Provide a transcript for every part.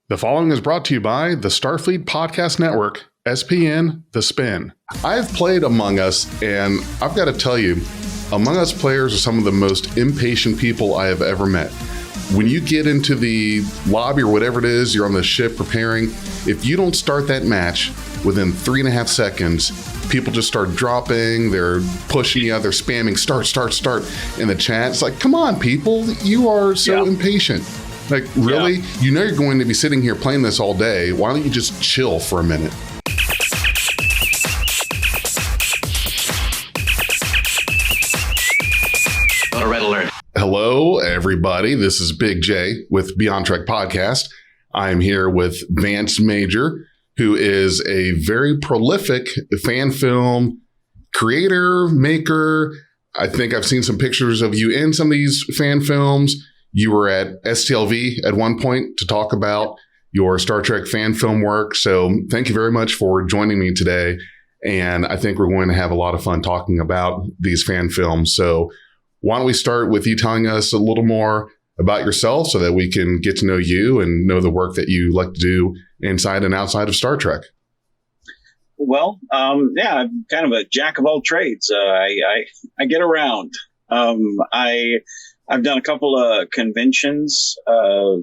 The following is brought to you by the Starfleet Podcast Network, SPN, The Spin. I've played Among Us, and I've got to tell you, Among Us players are some of the most impatient people I have ever met. When you get into the lobby or whatever it is, you're on the ship preparing, if you don't start that match within 3.5 seconds, people just start dropping, they're pushing you, they're spamming start in the chat. It's like, come on, people, you are so impatient. Like, really? Yeah. You know you're going to be sitting here playing this all day. Why don't you just chill for a minute? Red alert. Hello, everybody. This is Big J with Beyond Trek Podcast. I am here with Vance Major, who is a very prolific fan film creator, maker. I think I've seen some pictures of you in some of these fan films. You were at STLV at one point to talk about your Star Trek fan film work. So thank you very much for joining me today. And I think we're going to have a lot of fun talking about these fan films. So why don't we start with you telling us a little more about yourself so that we can get to know you and know the work that you like to do inside and outside of Star Trek? Well, I'm kind of a jack of all trades. I get around. I've done a couple of conventions. I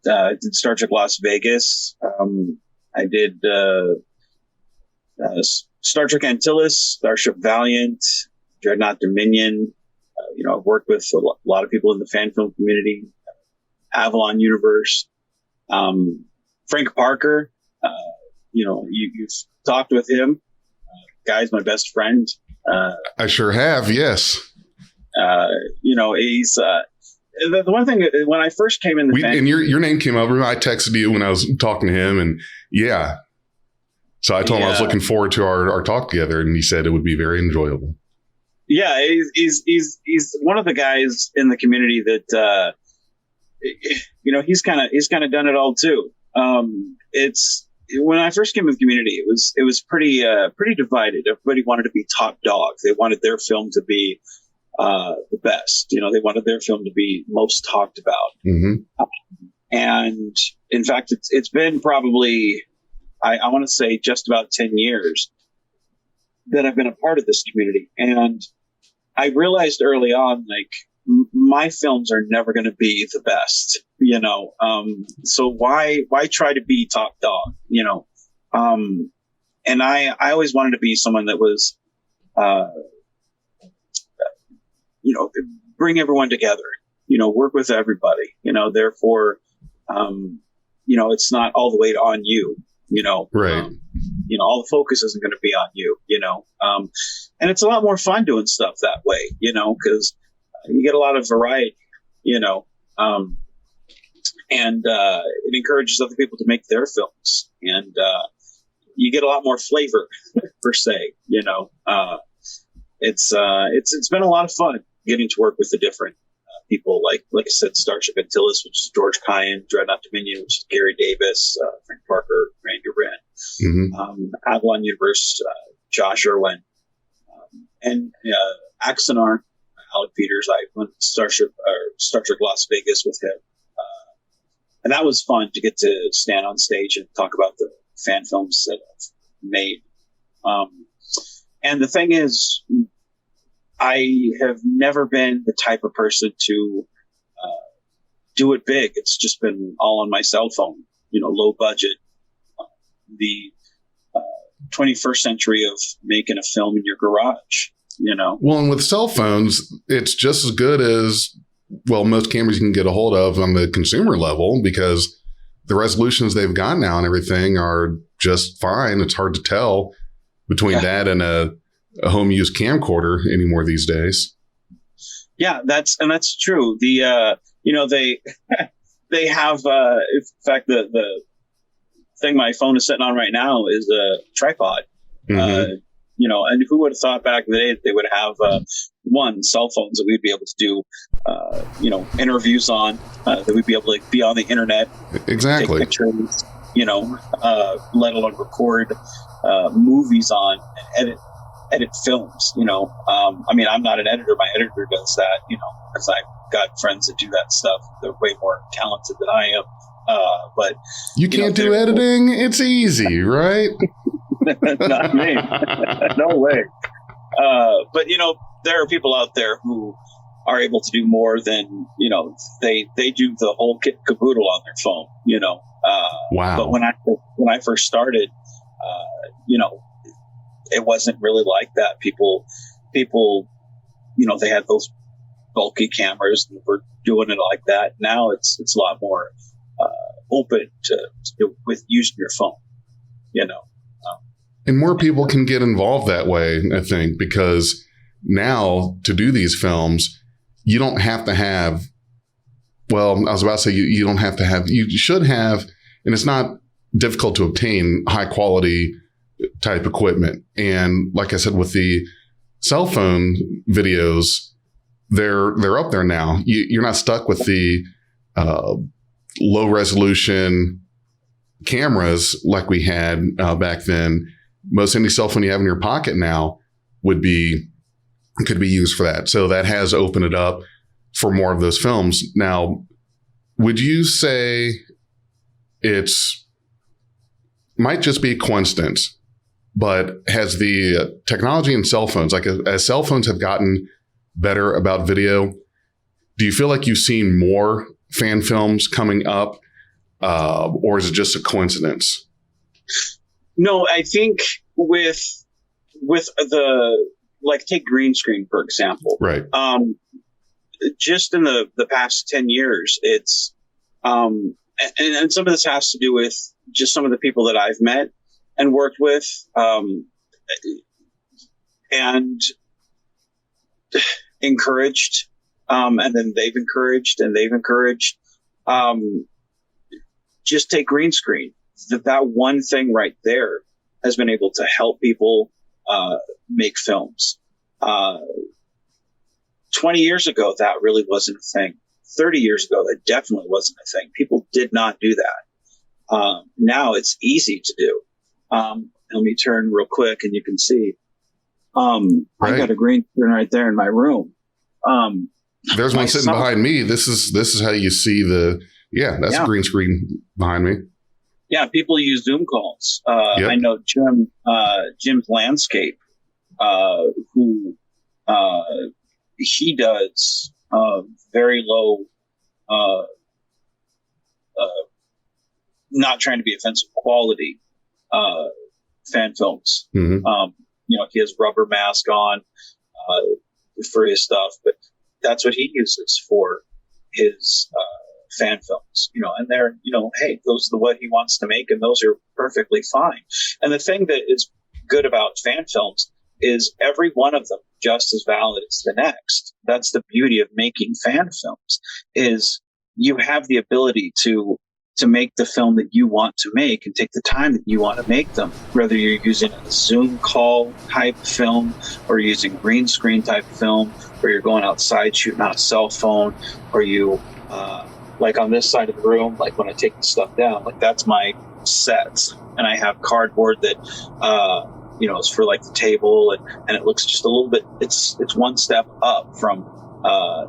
did Star Trek Las Vegas. I did Star Trek Antilles, Starship Valiant, Dreadnought Dominion. I've worked with a lot of people in the fan film community, Avalon Universe. Frank Parker, you've talked with him. Guy's my best friend. I sure have, yes. He's the one thing when I first came in the fan, and your name came over. I texted you when I was talking to him, and so I told him I was looking forward to our talk together, and he said it would be very enjoyable. Yeah, he's one of the guys in the community that he's kind of done it all too. It's when I first came in the community, it was pretty divided. Everybody wanted to be top dog. They wanted their film to be the best. They wanted their film to be most talked about. Mm-hmm. And in fact, it's been probably, I want to say just about 10 years that I've been a part of this community. And I realized early on, like, my films are never going to be the best, so why try to be top dog, and I always wanted to be someone that was, bring everyone together, work with everybody, therefore, it's not all the weight on you, right. All the focus isn't going to be on you, and it's a lot more fun doing stuff that way, because you get a lot of variety, and it encourages other people to make their films, and you get a lot more flavor per se, it's been a lot of fun getting to work with the different people, like I said, Starship Antilles, which is George Kyan, Dreadnought Dominion, which is Gary Davis, Frank Parker, Randy Wren, Avalon Universe, Josh Irwin, and Axanar, Alec Peters. I went to Star Trek Las Vegas with him, and that was fun to get to stand on stage and talk about the fan films that I've made. And the thing is, I have never been the type of person to do it big. It's just been all on my cell phone, low budget. The 21st century of making a film in your garage, Well, and with cell phones, it's just as good as, most cameras you can get a hold of on the consumer level, because the resolutions they've got now and everything are just fine. It's hard to tell between that and a home use camcorder anymore these days. Yeah, that's true. The they have in fact the thing my phone is sitting on right now is a tripod. Mm-hmm. And who would have thought back in the day that they would have cell phones that we'd be able to do interviews on, that we'd be able to be on the internet, exactly, take pictures, let alone record movies on, and edit films, I'm not an editor. My editor does that, because I've got friends that do that stuff. They're way more talented than I am. But you can't do editing. It's easy, right? Not me. No way. But there are people out there who are able to do more than they do the whole kit and caboodle on their phone. Wow. But when I first started, it wasn't really like that. People, they had those bulky cameras and were doing it like that. Now it's a lot more open with using your phone. And more people can get involved that way, I think, because now to do these films, you don't have to have, well, I was about to say you don't have to have, you should have, and it's not difficult to obtain high quality type equipment. And like I said, with the cell phone videos, they're up there now. You're not stuck with the low resolution cameras like we had back then. Most any cell phone you have in your pocket now could be used for that. So that has opened it up for more of those films. Now, would you say might just be a coincidence, but has the technology in cell phones, like as cell phones have gotten better about video, do you feel like you've seen more fan films coming up, or is it just a coincidence? No, I think with the, like, take green screen, for example. Right. Just in the past 10 years, it's, and some of this has to do with just some of the people that I've met and worked with, and encouraged, and then they've encouraged. Just take green screen. That one thing right there has been able to help people make films. 20 years ago, that really wasn't a thing. 30 years ago, that definitely wasn't a thing. People did not do that. Now it's easy to do. Let me turn real quick and you can see. Right. I got a green screen right there in my room. There's one sitting behind me. This is how you see that's a green screen behind me. Yeah, people use Zoom calls. Yep. I know Jim's Landscape, who he does very low, not trying to be offensive, quality fan films. Mm-hmm. He has rubber mask on for his stuff, but that's what he uses for his fan films, and they're, hey, those are what he wants to make, and those are perfectly fine. And the thing that is good about fan films is every one of them just as valid as the next. That's the beauty of making fan films, is you have the ability to make the film that you want to make and take the time that you want to make them, whether you're using a Zoom call type film or using green screen type film, or you're going outside shooting on a cell phone, or you like on this side of the room, like when I take the stuff down, like that's my sets, and I have cardboard that is for like the table, and it looks just a little bit, it's one step up from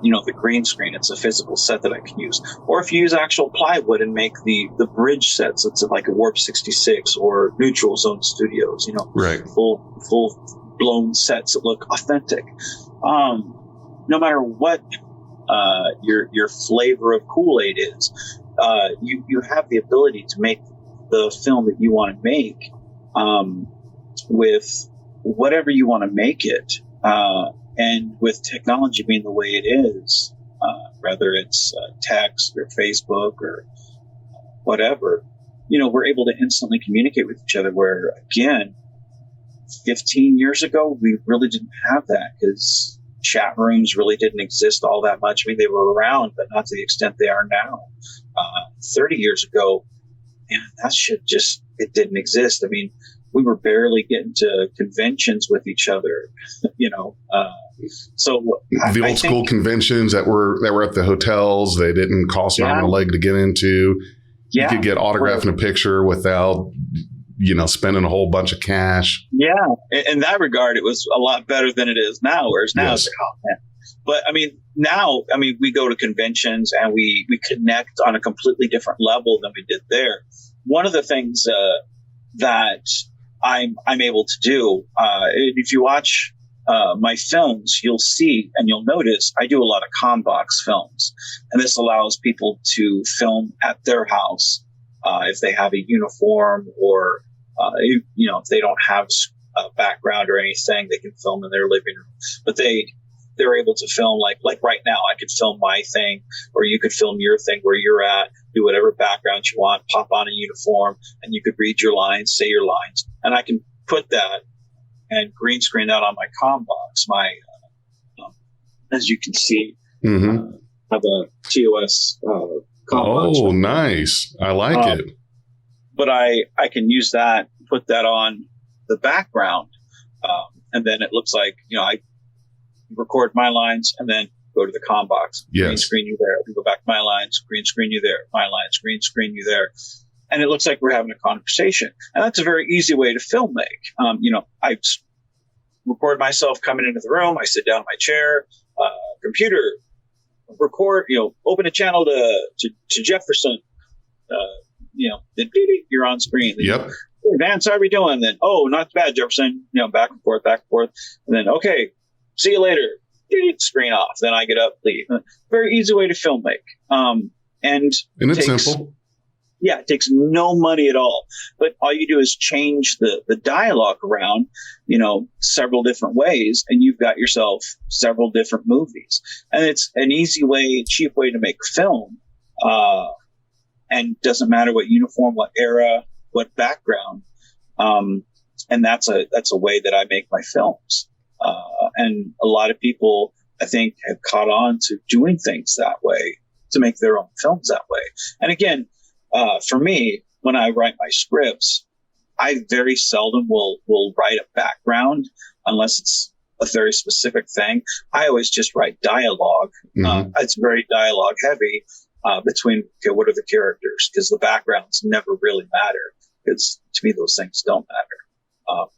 the green screen. It's a physical set that I can use. Or if you use actual plywood and make the bridge sets, it's like a Warp 66 or Neutral Zone Studios, right, full blown sets that look authentic. No matter what your flavor of Kool-Aid is, you have the ability to make the film that you want to make with whatever you want to make it. And with technology being the way it is, whether it's text or Facebook or whatever, we're able to instantly communicate with each other, where, again, 15 years ago, we really didn't have that, because chat rooms really didn't exist all that much. I mean, they were around, but not to the extent they are now. 30 years ago, that shit it didn't exist. I mean, we were barely getting to conventions with each other, So the old school conventions that were at the hotels, they didn't cost an arm and a leg to get into. You could get autographed in a picture without, spending a whole bunch of cash. Yeah. In that regard, it was a lot better than it is now, whereas now it's like, oh man. But I mean, now, I mean, we go to conventions and we connect on a completely different level than we did there. One of the things that I'm able to do, if you watch my films, you'll see and you'll notice I do a lot of Combox films, and this allows people to film at their house if they have a uniform, or if they don't have a background or anything, they can film in their living room. But they're able to film like right now. I could film my thing, or you could film your thing where you're at, do whatever background you want, pop on a uniform, and you could read your lines, say your lines, and I can put that and green screen that on my Combox. My as you can see, I have a TOS Combox. Oh, nice! I like it. But I can use that, put that on the background, and then it looks like I record my lines and then go to the Combox, green screen you there, go back to my lines, green screen you there, my lines, green screen you there. And it looks like we're having a conversation. And that's a very easy way to film make. I record myself coming into the room. I sit down in my chair, computer, record, open a channel to Jefferson, then you're on screen. Yep. Hey, Vance, how are we doing? Then, not bad, Jefferson, back and forth. And then, okay, see you later. Screen off. Then I get up, leave. Very easy way to film make. And it's simple. Yeah, it takes no money at all. But all you do is change the dialogue around, several different ways, and you've got yourself several different movies. And it's an easy way, cheap way to make film. And doesn't matter what uniform, what era, what background. And that's a way that I make my films. And a lot of people, I think, have caught on to doing things that way, to make their own films that way. And again, for me, when I write my scripts, I very seldom will write a background unless it's a very specific thing. I always just write dialogue. It's very dialogue heavy between what are the characters, because the backgrounds never really matter, because to me those things don't matter.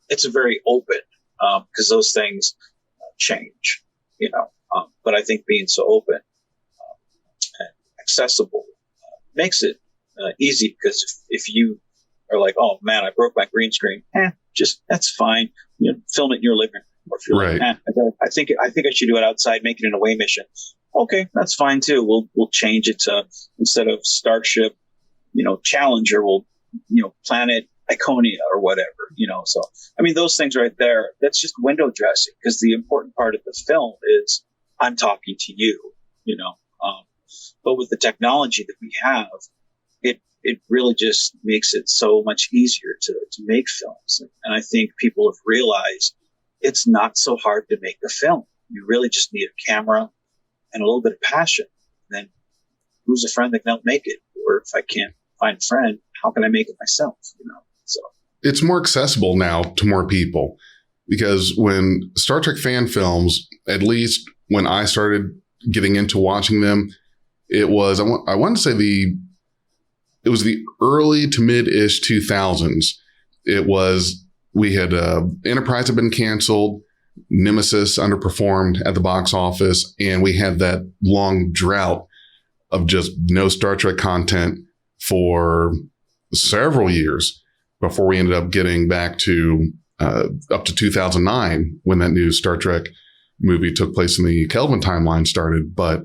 It's very open because those things change, but I think being so open and accessible makes it easy, because if you are like, oh man, I broke my green screen, that's fine. Film it in your living room. Or if you're like, I think I should do it outside, make it an away mission. Okay, that's fine too. We'll change it to, instead of Starship, Challenger, we'll Planet Iconia or whatever. So I mean, those things right there, that's just window dressing, because the important part of the film is I'm talking to you. But with the technology that we have, it really just makes it so much easier to make films. And I think people have realized it's not so hard to make a film. You really just need a camera and a little bit of passion. And then who's a friend that can help make it? Or if I can't find a friend, how can I make it myself? So it's more accessible now to more people, because when Star Trek fan films, at least when I started getting into watching them, it was, I want to say it was the early to mid-ish 2000s. We had Enterprise had been canceled, Nemesis underperformed at the box office, and we had that long drought of just no Star Trek content for several years before we ended up getting back to up to 2009 when that new Star Trek movie took place in the Kelvin timeline started. But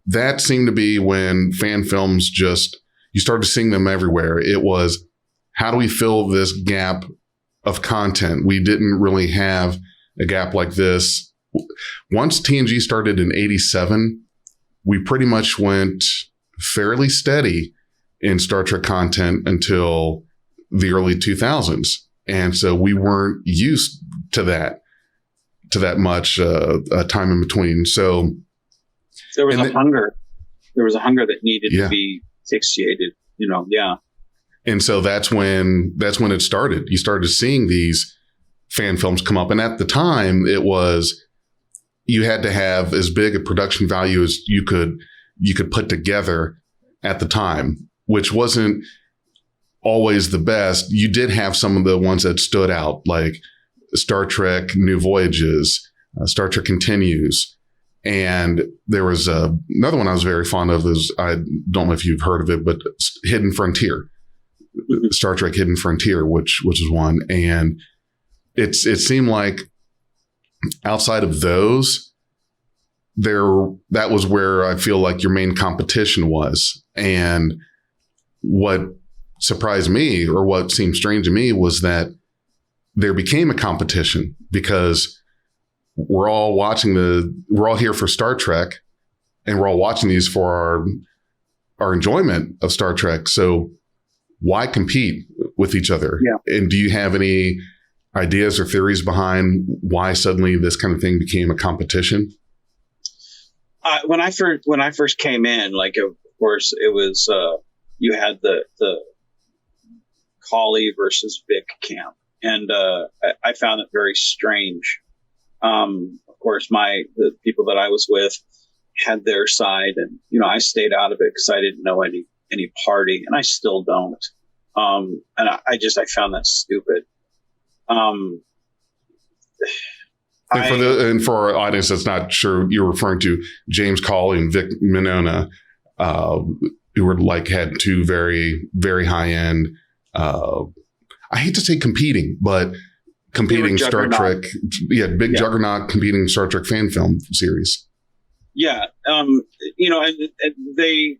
that seemed to be when fan films you started seeing them everywhere. It was, how do we fill this gap of content? We didn't really have a gap like this. Once TNG started in 87, we pretty much went fairly steady in Star Trek content until the early 2000s. And so we weren't used to that much time in between. So there was a hunger. There was a hunger that needed to be satiated, And so that's when it started. You started seeing these fan films come up. And at the time, it was, you had to have as big a production value as you could put together at the time, which wasn't always the best. You did have some of the ones that stood out, like Star Trek New Voyages, Star Trek Continues. And there was another one I was very fond of. I don't know if you've heard of it, but Hidden Frontier, Star Trek Hidden Frontier, which is one. And it seemed like outside of those, that was where I feel like your main competition was. And what surprised me, or what seemed strange to me, was that there became a competition, because we're all here for Star Trek, and we're all watching these for our enjoyment of Star Trek. So why compete with each other? Yeah. And do you have any ideas or theories behind why suddenly this kind of thing became a competition? When I first came in, like, of course, it was you had the Collie versus Vic camp, and I found it very strange. Of course, the people that I was with had their side, and I stayed out of it because I didn't know any party, and I still don't. And I found that stupid. And for our audience that's not sure, you're referring to James Cawley and Vic Mignogna, who were had two very, very high end. I hate to say competing Star Trek, big juggernaut competing Star Trek fan film series. Yeah, and they,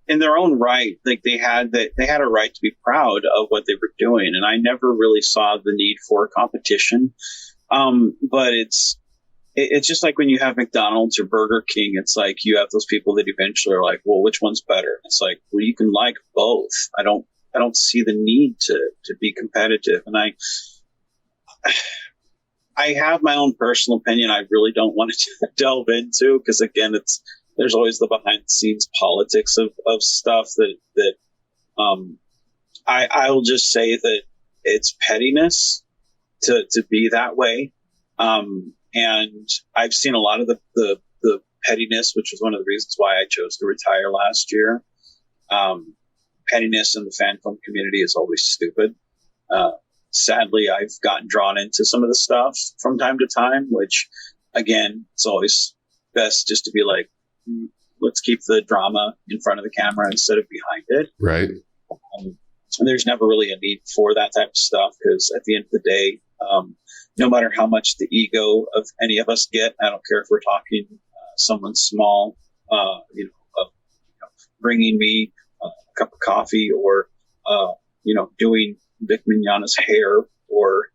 in their own right, like they had a right to be proud of what they were doing, and I never really saw the need for competition. But it's just like when you have McDonald's or Burger King, it's like you have those people that eventually are like, well, which one's better? It's like, well, you can like both. I don't see the need to be competitive, and I have my own personal opinion. I really don't want to delve into, because again, there's always the behind the scenes politics of stuff that I will just say that it's pettiness to be that way. And I've seen a lot of the pettiness, which was one of the reasons why I chose to retire last year. Pettiness in the fan film community is always stupid. Sadly, I've gotten drawn into some of the stuff from time to time, which, again, it's always best just to be like, let's keep the drama in front of the camera instead of behind it. Right. There's never really a need for that type of stuff, because at the end of the day, no matter how much the ego of any of us get, I don't care if we're talking someone small, bringing me a cup of coffee, or doing Vic Mignogna's hair, or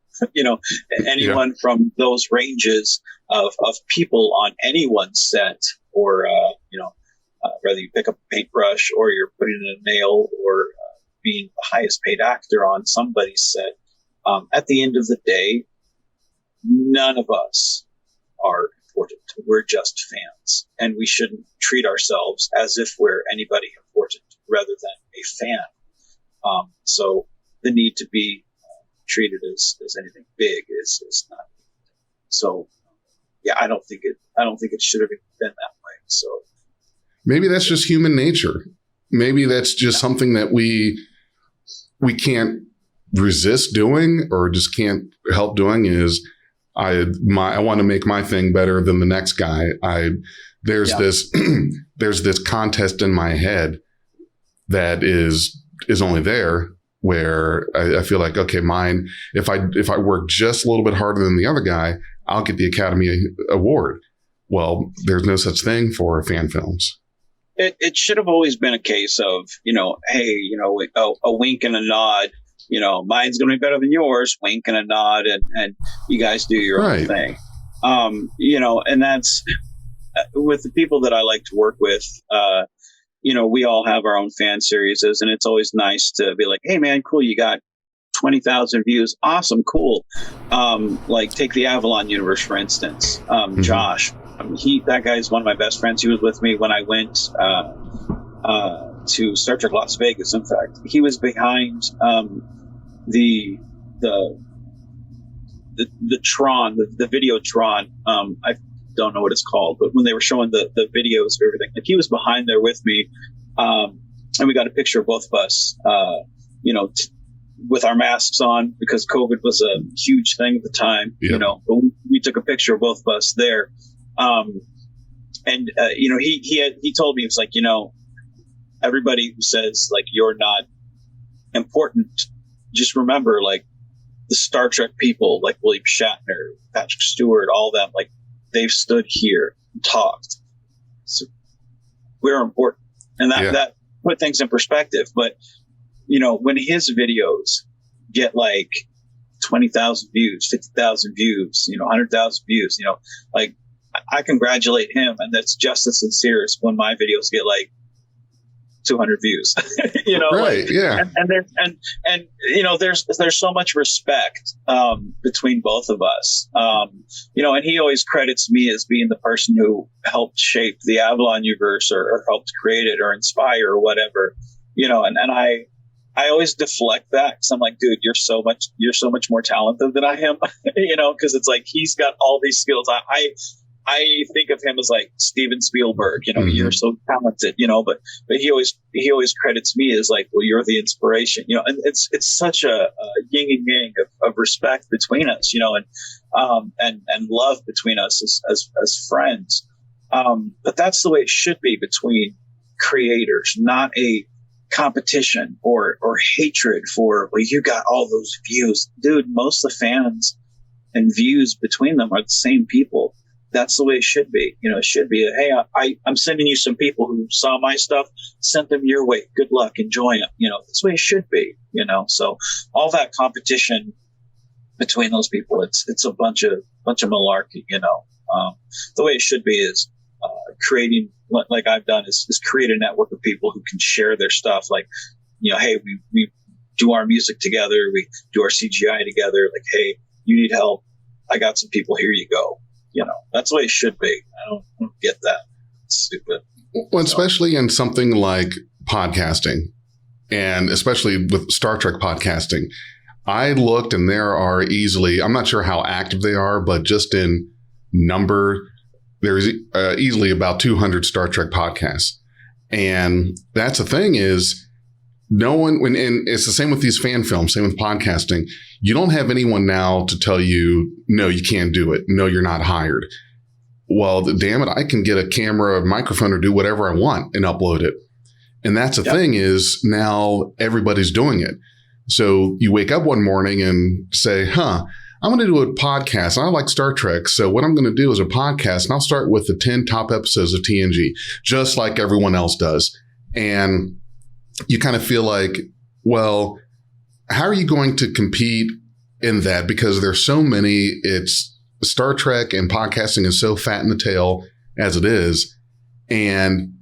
anyone from those ranges of people on anyone's set, or whether you pick up a paintbrush or you're putting in a nail, or being the highest paid actor on somebody's set. At the end of the day, none of us are important. We're just fans, and we shouldn't treat ourselves as if we're anybody important rather than a fan. So the need to be treated as anything big is not. So yeah, I don't think it should have been that way. So maybe that's just human nature. Maybe that's just something that we can't resist doing, or just can't help doing. Is I want to make my thing better than the next guy. There's this contest in my head that is only there, where I feel like, okay, mine, if I work just a little bit harder than the other guy, I'll get the Academy Award. Well, there's no such thing for fan films. It should have always been a case of, hey, a wink and a nod, mine's going to be better than yours, wink and a nod, and you guys do your own thing. And that's with the people that I like to work with. We all have our own fan series, and it's always nice to be like, hey man, cool, you got 20,000 views. Awesome. Cool. Like take the Avalon universe, for instance. Josh, that guy's one of my best friends. He was with me when I went to Star Trek Las Vegas. In fact, he was behind the Tron, the video Tron. I don't know what it's called, but when they were showing the videos of everything, like he was behind there with me, and we got a picture of both of us, with our masks on because COVID was a huge thing at the time, Yep. but we took a picture of both of us there. He told me, he was like, everybody who says like, you're not important, just remember like the Star Trek people, like William Shatner, Patrick Stewart, all them, like they've stood here and talked. So we're important. And that put things in perspective. But, when his videos get like 20,000 views, 50,000 views, 100,000 views, like I congratulate him. And that's just as sincere as when my videos get like 200 views, right. Like, yeah. There's so much respect, between both of us. And he always credits me as being the person who helped shape the Avalon universe or helped create it or inspire or whatever, and I always deflect that because I'm like, dude, you're so much more talented than I am, because it's like, he's got all these skills. I think of him as like Steven Spielberg, Mm-hmm. You're so talented, but he always credits me as like, well, you're the inspiration, and it's such a yin and yang of respect between us, and love between us as friends. But that's the way it should be between creators, not a competition or hatred for, well, you got all those views. Dude, most of the fans and views between them are the same people. That's the way it should be. It should be, hey, I'm sending you some people who saw my stuff, sent them your way. Good luck, enjoy them. That's the way it should be. So all that competition between those people, it's a bunch of malarkey. The way it should be is creating, like I've done, is create a network of people who can share their stuff. Like, hey, we do our music together, we do our CGI together. Like, hey, you need help, I got some people, here you go. That's the way it should be. I don't get that. It's stupid. Well, especially in something like podcasting, and especially with Star Trek podcasting, I looked and there are easily, I'm not sure how active they are, but just in number, there's easily about 200 Star Trek podcasts. And that's the thing is, no one, and it's the same with these fan films, same with podcasting. You don't have anyone now to tell you, no, you can't do it. No, you're not hired. Well, damn it, I can get a camera, a microphone, or do whatever I want and upload it. And that's the thing is, now everybody's doing it. So you wake up one morning and say, I'm going to do a podcast. I like Star Trek. So what I'm going to do is a podcast, and I'll start with the 10 top episodes of TNG, just like everyone else does. And you kind of feel like, well, how are you going to compete in that? Because there's so many, it's Star Trek and podcasting is so fat in the tail as it is. And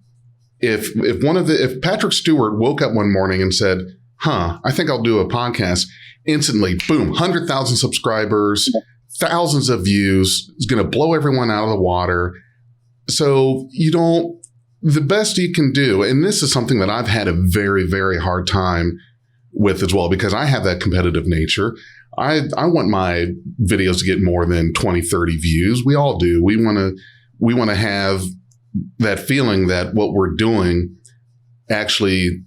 if Patrick Stewart woke up one morning and said, I think I'll do a podcast, instantly, boom, 100,000 subscribers, thousands of views, it's going to blow everyone out of the water. So the best you can do, and this is something that I've had a very, very hard time with as well, because I have that competitive nature. I want my videos to get more than 20, 30 views. We all do. We want to have that feeling that what we're doing actually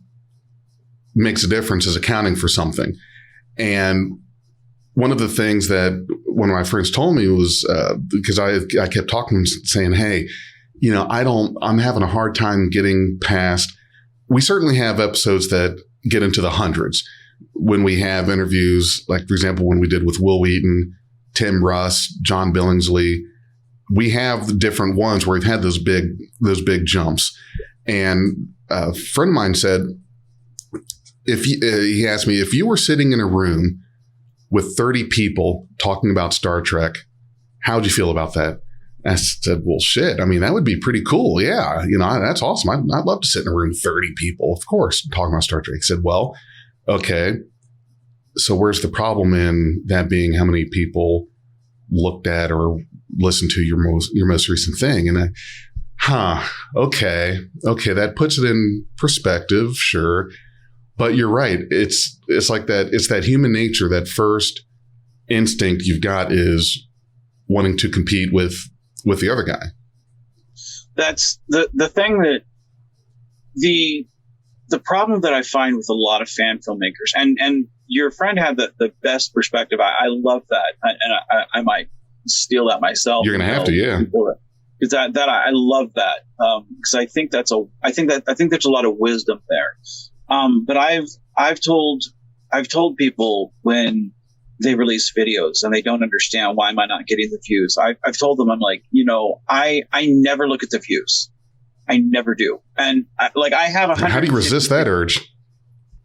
makes a difference, is accounting for something. And one of the things that one of my friends told me was, because I kept talking, saying, hey, I'm having a hard time getting past. We certainly have episodes that get into the hundreds when we have interviews, like, for example, when we did with Will Wheaton, Tim Russ, John Billingsley. We have the different ones where we've had those big jumps. And a friend of mine said, he asked me, if you were sitting in a room with 30 people talking about Star Trek, how'd you feel about that? I said, well, shit. I mean, that would be pretty cool. Yeah. That's awesome. I'd love to sit in a room with 30 people, of course, talking about Star Trek. He said, well, okay. So where's the problem in that being how many people looked at or listened to your most recent thing? And okay. That puts it in perspective. Sure. But you're right. It's like that. It's that human nature. That first instinct you've got is wanting to compete with the other guy. That's the thing, that the problem that I find with a lot of fan filmmakers, and your friend had the best perspective. I love that, I might steal that myself. You're gonna have to, yeah. Because that I love that, because I think there's a lot of wisdom there. But I've told people when they release videos and they don't understand why am I not getting the views. I've told them, I'm like, I never look at the views. I never do. And I have 100. How do you resist that urge?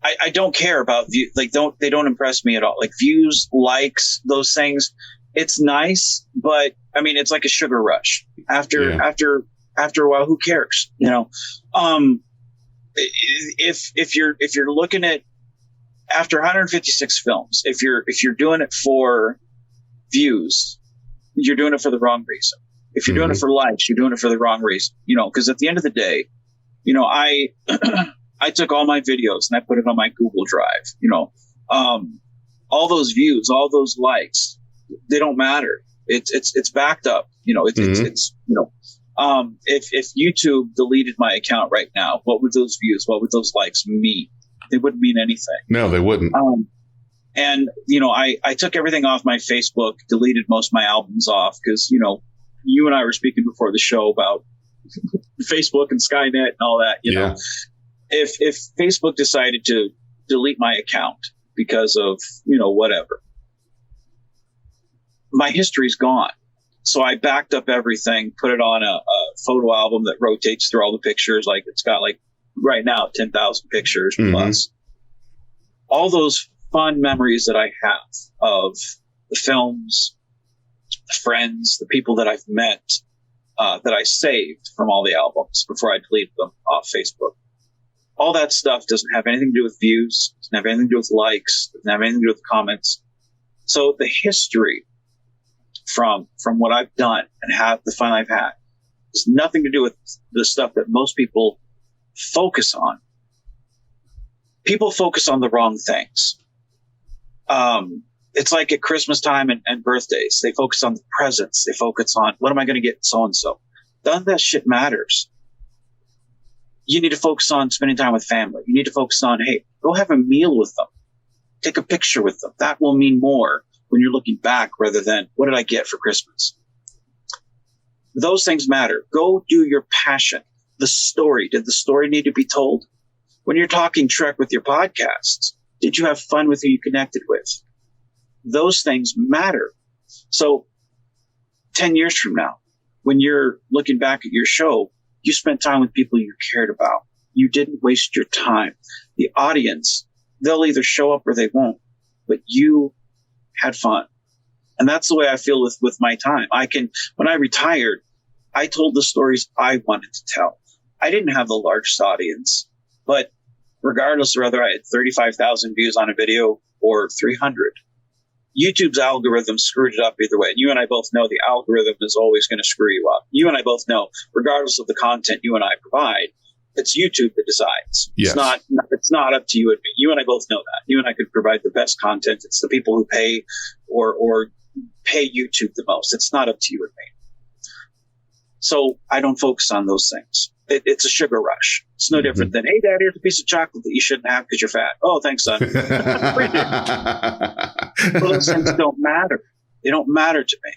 I don't care about views. Like, they don't impress me at all. Like, views, likes, those things. It's nice, but I mean, it's like a sugar rush. After a while, who cares? If you're looking at, after 156 films, if you're doing it for views, you're doing it for the wrong reason. If you're doing it for likes, you're doing it for the wrong reason. Because at the end of the day, I took all my videos and I put it on my Google Drive. All those views, all those likes, they don't matter. It's backed up. If YouTube deleted my account right now, what would those views, what would those likes mean? They wouldn't mean anything. No, they wouldn't. And I took everything off my Facebook, deleted most of my albums off because, you and I were speaking before the show about Facebook and Skynet and all that, know. If Facebook decided to delete my account because of, whatever, my history's gone. So I backed up everything, put it on a photo album that rotates through all the pictures. Like, it's got right now 10,000 pictures plus. All those fun memories that I have of the films, the friends, the people that I've met, that I saved from all the albums before I deleted them off Facebook. All that stuff doesn't have anything to do with views, doesn't have anything to do with likes, doesn't have anything to do with comments. So the history from what I've done and have the fun I've had has nothing to do with the stuff that most people focus on. People focus on the wrong things. It's like at Christmas time and birthdays. They focus on the presents. They focus on, what am I going to get so-and-so? None of that shit matters. You need to focus on spending time with family. You need to focus on, hey, go have a meal with them. Take a picture with them. That will mean more when you're looking back rather than, what did I get for Christmas? Those things matter. Go do your passion. The story. Did the story need to be told? When you're talking Trek with your podcasts, did you have fun with who you connected with? Those things matter. So 10 years from now, when you're looking back at your show, you spent time with people you cared about. You didn't waste your time. The audience, they'll either show up or they won't, but you had fun. And that's the way I feel with my time. When I retired, I told the stories I wanted to tell. I didn't have the largest audience, but regardless of whether I had 35,000 views on a video or 300, YouTube's algorithm screwed it up either way. And you and I both know the algorithm is always going to screw you up. You and I both know, regardless of the content you and I provide, it's YouTube that decides. Yes. It's not up to you and me. You and I both know that. You and I could provide the best content. It's the people who pay or pay YouTube the most. It's not up to you and me. So I don't focus on those things. It's a sugar rush. It's no different than, hey, Dad, here's a piece of chocolate that you shouldn't have because you're fat. Oh, thanks, son. Those things don't matter. They don't matter to me.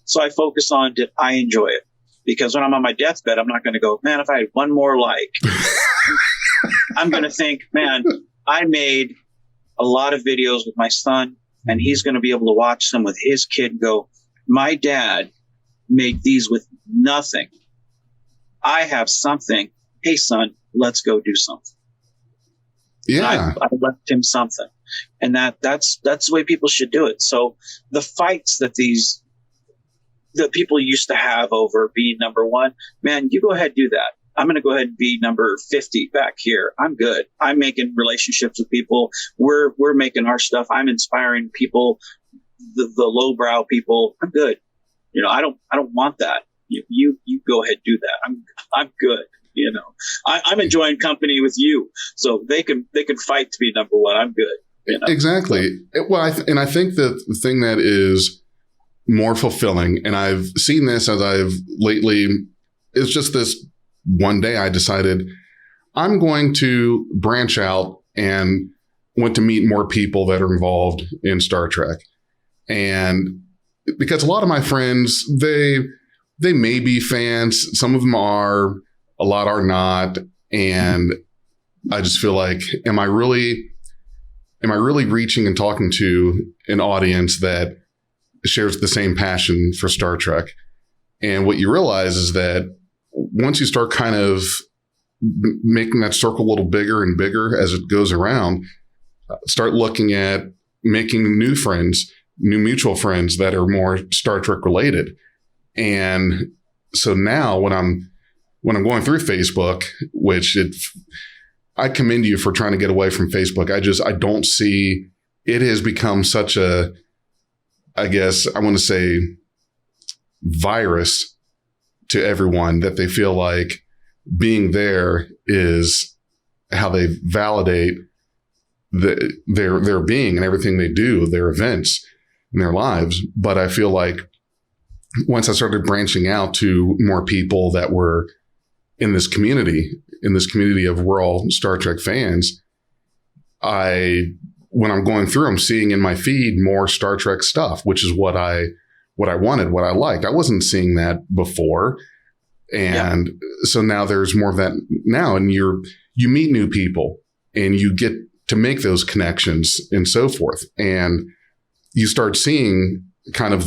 So I focus on, did I enjoy it? Because when I'm on my deathbed, I'm not going to go, man, if I had one more like, I'm going to think, man, I made a lot of videos with my son, and he's going to be able to watch them with his kid and go, my dad made these with nothing. I have something. Hey, son, let's go do something. Yeah. I left him something. And that's the way people should do it. So the fights that the people used to have over being number one, man, you go ahead and do that. I'm going to go ahead and be number 50 back here. I'm good. I'm making relationships with people. We're making our stuff. I'm inspiring people, the lowbrow people. I'm good. I don't want that. You go ahead and do that. I'm good. I'm enjoying company with you, so they can fight to be number one. I'm good. Exactly. Well, I think that the thing that is more fulfilling, and I've seen this as I've lately, is just this one day I decided I'm going to branch out and want to meet more people that are involved in Star Trek. And because a lot of my friends, they may be fans. Some of them are, a lot are not. And I just feel like, am I really reaching and talking to an audience that shares the same passion for Star Trek? And what you realize is that once you start kind of making that circle a little bigger and bigger as it goes around, start looking at making new friends, new mutual friends that are more Star Trek related. And so now when I'm going through Facebook, I commend you for trying to get away from Facebook. I don't see, it has become such a, I guess I want to say, virus to everyone that they feel like being there is how they validate their being and everything they do, their events in their lives. But I feel like once I started branching out to more people that were in this community of we're all Star Trek fans, when I'm going through, I'm seeing in my feed more Star Trek stuff, which is what I wanted, what I liked. I wasn't seeing that before. And so now there's more of that now, and you meet new people and you get to make those connections and so forth. And you start seeing kind of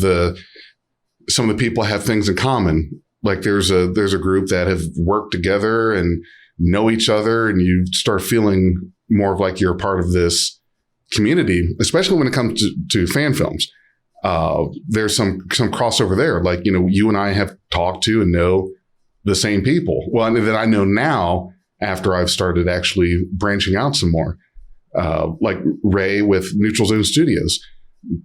some of the people have things in common. Like there's a group that have worked together and know each other, and you start feeling more of like you're a part of this community, especially when it comes to fan films. There's some crossover there. Like, you and I have talked to and know the same people. Well, that I know now after I've started actually branching out some more. Like Ray with Neutral Zone Studios,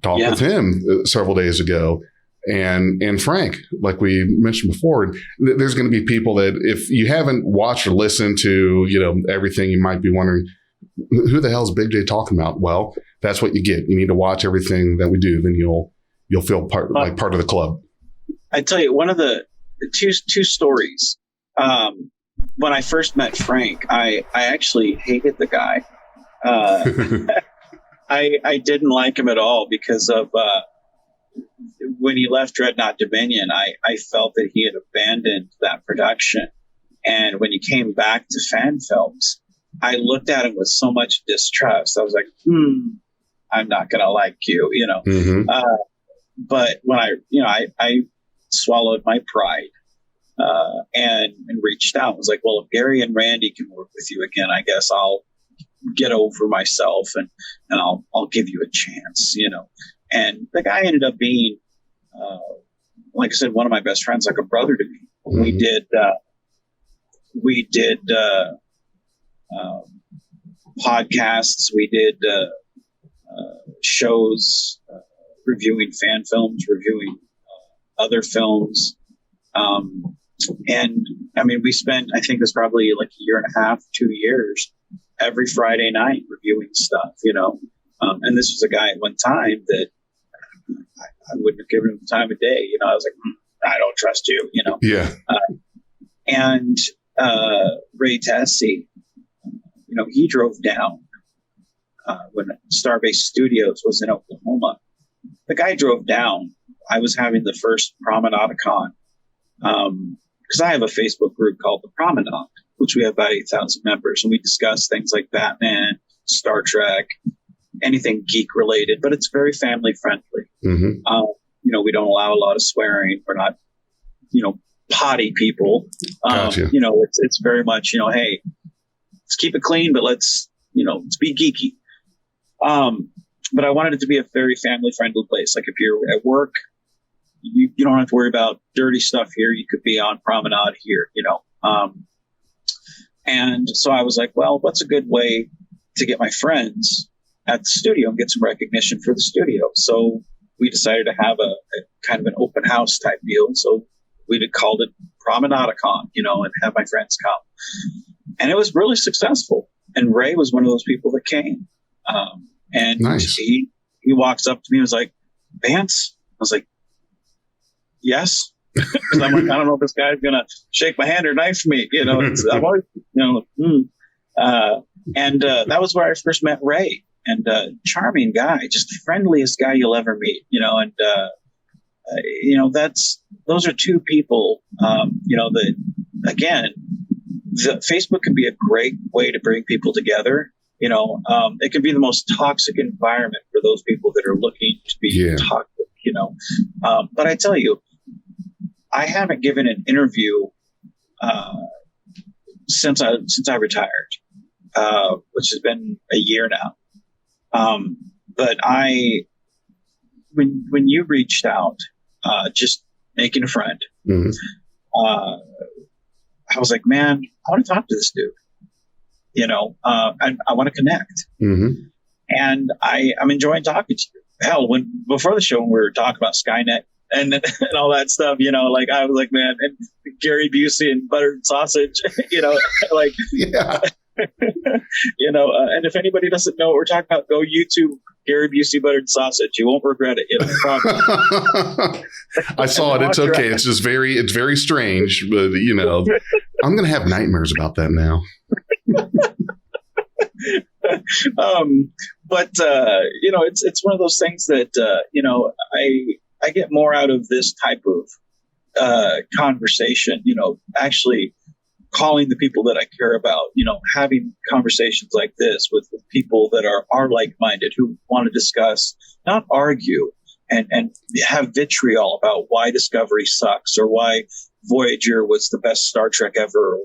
talked with him several days ago. And Frank, like we mentioned before, there's going to be people that if you haven't watched or listened to, everything, you might be wondering, who the hell is Big J talking about? Well, that's what you get. You need to watch everything that we do. Then you'll feel part of the club. I tell you, one of the two stories. When I first met Frank, I actually hated the guy. I didn't like him at all because of when he left Dreadnought Dominion. I felt that he had abandoned that production, and when he came back to fan films, I looked at him with so much distrust. I was like, I'm not gonna like you, Mm-hmm. But when I swallowed my pride and reached out. I was like, well, if Gary and Randy can work with you again, I guess I'll get over myself and I'll give you a chance, And the guy ended up being, like I said, one of my best friends, like a brother to me. Mm-hmm. We did podcasts. We did shows reviewing fan films, reviewing other films. And I mean, we spent, I think it was probably like a year and a half, 2 years, every Friday night reviewing stuff, and this was a guy at one time that I wouldn't have given him the time of day. I was like, I don't trust you, Yeah. And Ray Tassi, he drove down when Starbase Studios was in Oklahoma. The guy drove down. I was having the first Promenade-a-con, because I have a Facebook group called The Promenade, which we have about 8,000 members, and we discuss things like Batman, Star Trek, anything geek related, but it's very family friendly. Mm-hmm. We don't allow a lot of swearing. We're not, potty people. Gotcha. It's very much, hey, let's keep it clean, but let's be geeky. But I wanted it to be a very family friendly place. Like if you're at work, you don't have to worry about dirty stuff here. You could be on Promenade here, and so I was like, well, what's a good way to get my friends at the studio and get some recognition for the studio? So we decided to have a kind of an open house type deal. So we called it Promenade-a-con, and have my friends come. And it was really successful. And Ray was one of those people that came. And nice. He walks up to me and was like, Vance? I was like, yes. Because I'm like, I don't know if this guy's going to shake my hand or knife me. I'm always, And that was where I first met Ray. And charming guy, just the friendliest guy you'll ever meet. And those are two people. That again, Facebook can be a great way to bring people together. It can be the most toxic environment for those people that are looking to be toxic. But I tell you, I haven't given an interview since I retired, which has been a year now. But when you reached out, just making a friend, mm-hmm. I was like, man, I want to talk to this dude. I want to connect. Mm-hmm. And I'm enjoying talking to you. Hell, before the show, when we were talking about Skynet and all that stuff, I was like, man, and Gary Busey and buttered sausage, like, yeah. And if anybody doesn't know what we're talking about, go YouTube Gary Busey buttered sausage. You won't regret it. I saw it. It's okay. It's just it's very strange, but I'm going to have nightmares about that now. But it's one of those things that, I get more out of this type of conversation, actually calling the people that I care about, having conversations like this with people that are like-minded, who want to discuss, not argue and have vitriol about why Discovery sucks or why Voyager was the best Star Trek ever,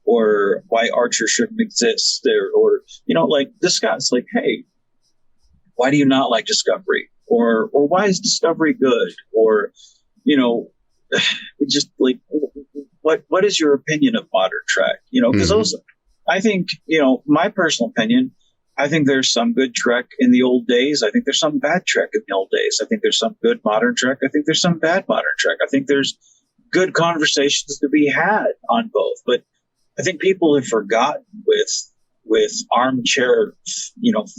or why Archer shouldn't exist, or discuss, like, hey, why do you not like Discovery? Or why is Discovery good? Or, just like, what is your opinion of modern Trek? Because those, I think, my personal opinion, I think there's some good Trek in the old days. I think there's some bad Trek in the old days. I think there's some good modern Trek. I think there's some bad modern Trek. I think there's good conversations to be had on both. But I think people have forgotten with armchair,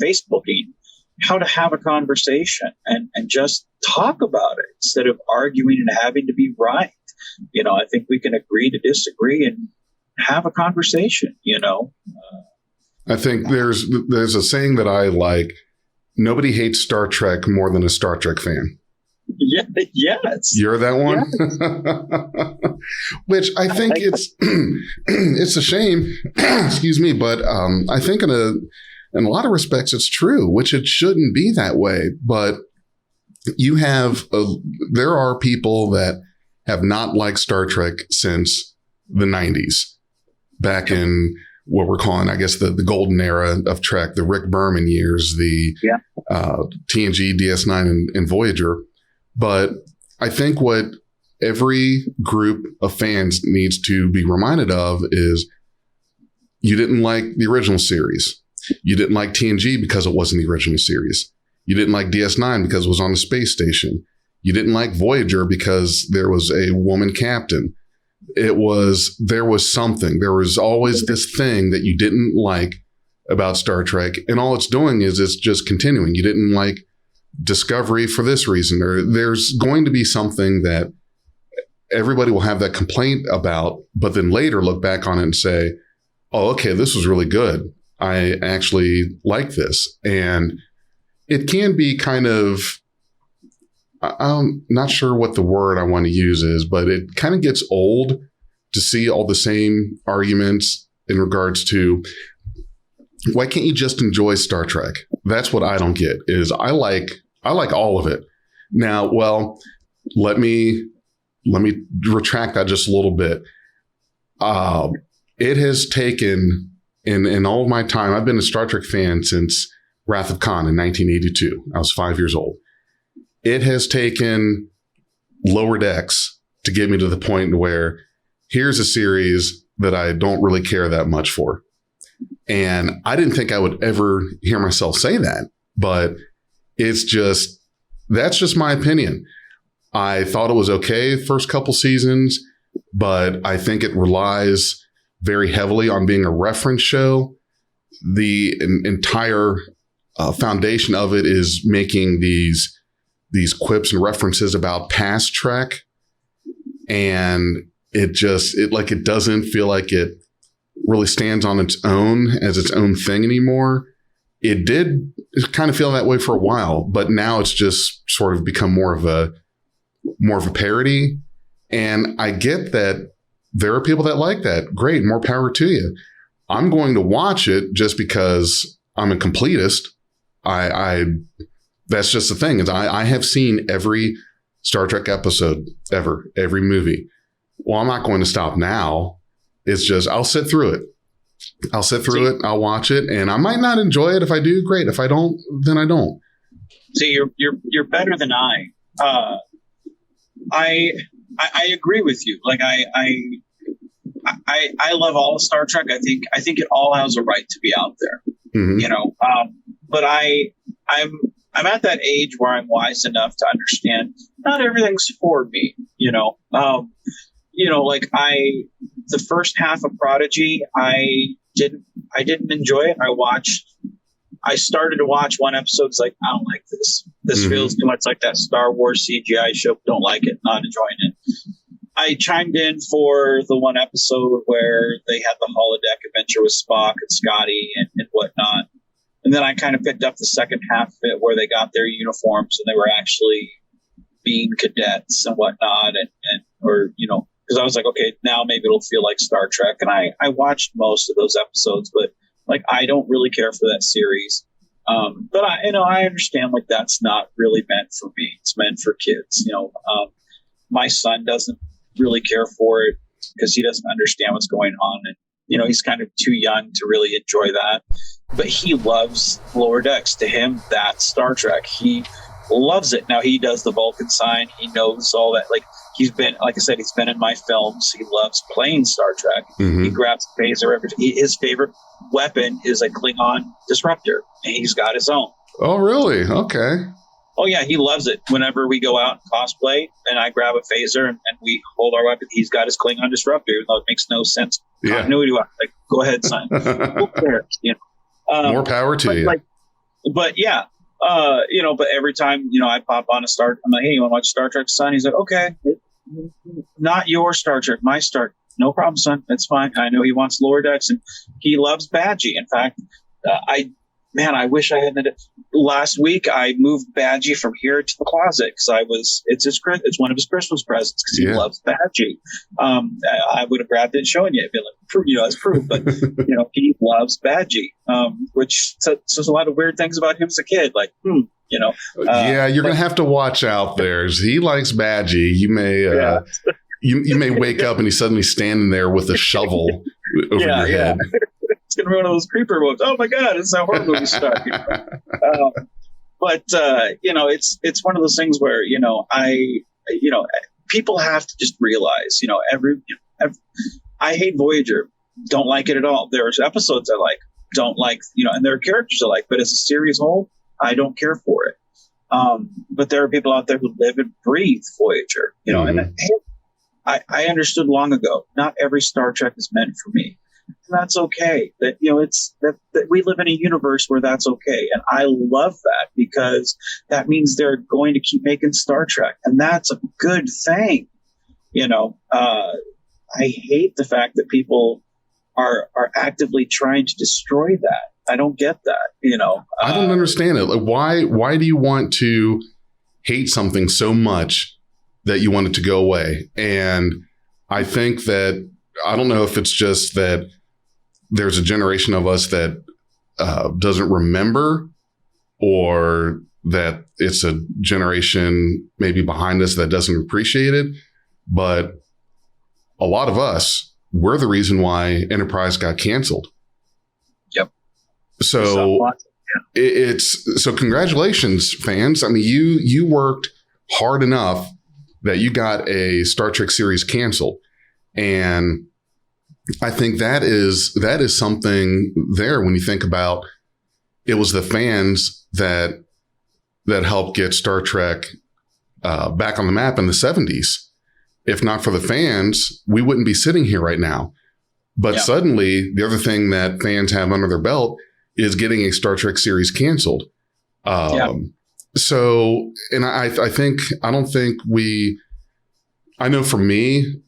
Facebooking, how to have a conversation and just talk about it instead of arguing and having to be right. I think we can agree to disagree and have a conversation, I think there's a saying that I like: nobody hates Star Trek more than a Star Trek fan. Yeah, yes. You're that one? Yes. Which I think it's a shame, excuse me, but I think in a lot of respects it's true, which it shouldn't be that way. But there are people that have not liked Star Trek since the 90s, back in what we're calling, I guess, the golden era of Trek, the Rick Berman years, the TNG, DS9, and Voyager. But I think what every group of fans needs to be reminded of is you didn't like the original series. You didn't like TNG because it wasn't the original series. You didn't like DS9 because it was on the space station. You didn't like Voyager because there was a woman captain. There was something. There was always this thing that you didn't like about Star Trek. And all it's doing is it's just continuing. You didn't like Discovery for this reason, or there's going to be something that everybody will have that complaint about, but then later look back on it and say, oh, okay, this was really good. I actually like this. And it can be kind of, I'm not sure what the word I want to use is, but it kind of gets old to see all the same arguments in regards to, why can't you just enjoy Star Trek? That's what I don't get, is I like all of it. Now, well, let me retract that just a little bit. It has taken, in all of my time, I've been a Star Trek fan since Wrath of Khan in 1982. I was 5 years old. It has taken Lower Decks to get me to the point where here's a series that I don't really care that much for. And I didn't think I would ever hear myself say that, but that's just my opinion. I thought it was okay first couple seasons, but I think it relies very heavily on being a reference show. The entire foundation of it is making these quips and references about past Trek, and it doesn't feel like it really stands on its own as its own thing anymore. It did kind of feel that way for a while, but now it's just sort of become more of a parody. And I get that there are people that like that. Great, more power to you. I'm going to watch it just because I'm a completist. I that's just the thing, is I have seen every Star Trek episode ever, every movie. Well, I'm not going to stop now. It's just, I'll sit through it. I'll watch it, and I might not enjoy it. If I do, great. If I don't, then I don't. See, you're better than I. I agree with you. Like I love all of Star Trek. I think it all has a right to be out there. Mm-hmm. You know, but I'm at that age where I'm wise enough to understand not everything's for me. Like the first half of Prodigy, I didn't enjoy it. I started to watch one episode. It's like, I don't like this. This mm-hmm. feels too much like that Star Wars CGI show. Don't like it. Not enjoying it. I chimed in for the one episode where they had the holodeck adventure with Spock and Scotty and whatnot. And then I kind of picked up the second half of it where they got their uniforms and they were actually being cadets and whatnot. Because I was like, okay, now maybe it'll feel like Star Trek. And I watched most of those episodes, but like, I don't really care for that series. But I understand, like, that's not really meant for me. It's meant for kids. My son doesn't really care for it because he doesn't understand what's going on. And, he's kind of too young to really enjoy that, but he loves Lower Decks. To him, that's Star Trek. He loves it. Now he does the Vulcan sign. He knows all that. Like, he's been in my films. He loves playing Star Trek. Mm-hmm. He grabs a phaser. His favorite weapon is a Klingon disruptor, and he's got his own. Oh, really? Okay. Oh, yeah, he loves it. Whenever we go out and cosplay and I grab a phaser and we hold our weapon, he's got his Klingon disruptor, even though it makes no sense. Yeah. Continuity-wise. Like, go ahead, son. Who cares? More power to you. But every time, I pop on I'm like, hey, you want to watch Star Trek, son? He's like, okay, not your Star Trek, my Star. No problem, son. That's fine. I know he wants Lower Decks, and he loves Badgie. In fact, I wish I hadn't. Last week, I moved Badgie from here to the closet because it's one of his Christmas presents because he loves Badgie. I would have grabbed it and shown you. It'd be like, as proof. But, he loves Badgie, which says a lot of weird things about him as a kid. Like, you're going to have to watch out there. He likes Badgie. You may, you may wake up and he's suddenly standing there with a shovel over your head. It's going to be one of those creeper movies. Oh my God, it's how horror movies start. It's one of those things where, people have to just realize, I hate Voyager. Don't like it at all. There's episodes I like, don't like, and there are characters I like, but as a series whole, I don't care for it. But there are people out there who live and breathe Voyager, mm-hmm. and I understood long ago, not every Star Trek is meant for me. And that's okay. That that we live in a universe where that's okay, and I love that because that means they're going to keep making Star Trek, and that's a good thing. I hate the fact that people are actively trying to destroy that. I don't get that. I don't understand it. Like, why do you want to hate something so much that you want it to go away? And I think that, I don't know if it's just that there's a generation of us that doesn't remember, or that it's a generation maybe behind us that doesn't appreciate it. But a lot of us, we're the reason why Enterprise got canceled. Yep. So so congratulations, fans. I mean, you worked hard enough that you got a Star Trek series canceled. And I think that is something there when you think about it was the fans that helped get Star Trek back on the map in the 70s. If not for the fans, we wouldn't be sitting here right now. But suddenly, the other thing that fans have under their belt is getting a Star Trek series canceled. So, and I know for me,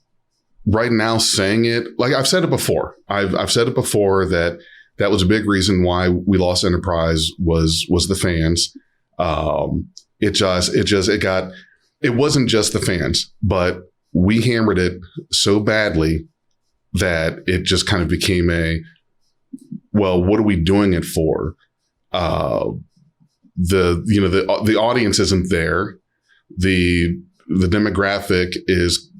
right now saying it, like I've said it before. I've said it before that was a big reason why we lost Enterprise was the fans. It wasn't just the fans, but we hammered it so badly that it just kind of became well, what are we doing it for? The audience isn't there. The demographic is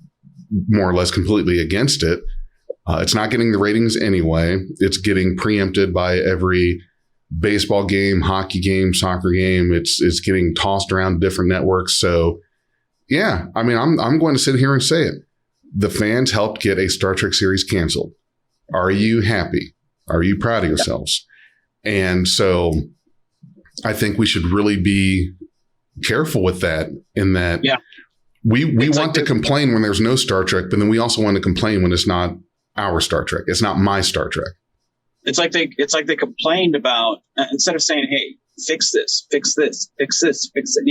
more or less completely against it. It's not getting the ratings anyway. It's getting preempted by every baseball game, hockey game, soccer game. It's getting tossed around different networks. So yeah, I mean, I'm going to sit here and say it. The fans helped get a Star Trek series canceled. Are you happy? Are you proud of yourselves? And so I think we should really be careful with that, in that we want to complain when there's no Star Trek, but then we also want to complain when it's not our Star Trek. It's not my Star Trek. It's like they complained about, instead of saying, hey, fix this, fix this, fix this, fix it.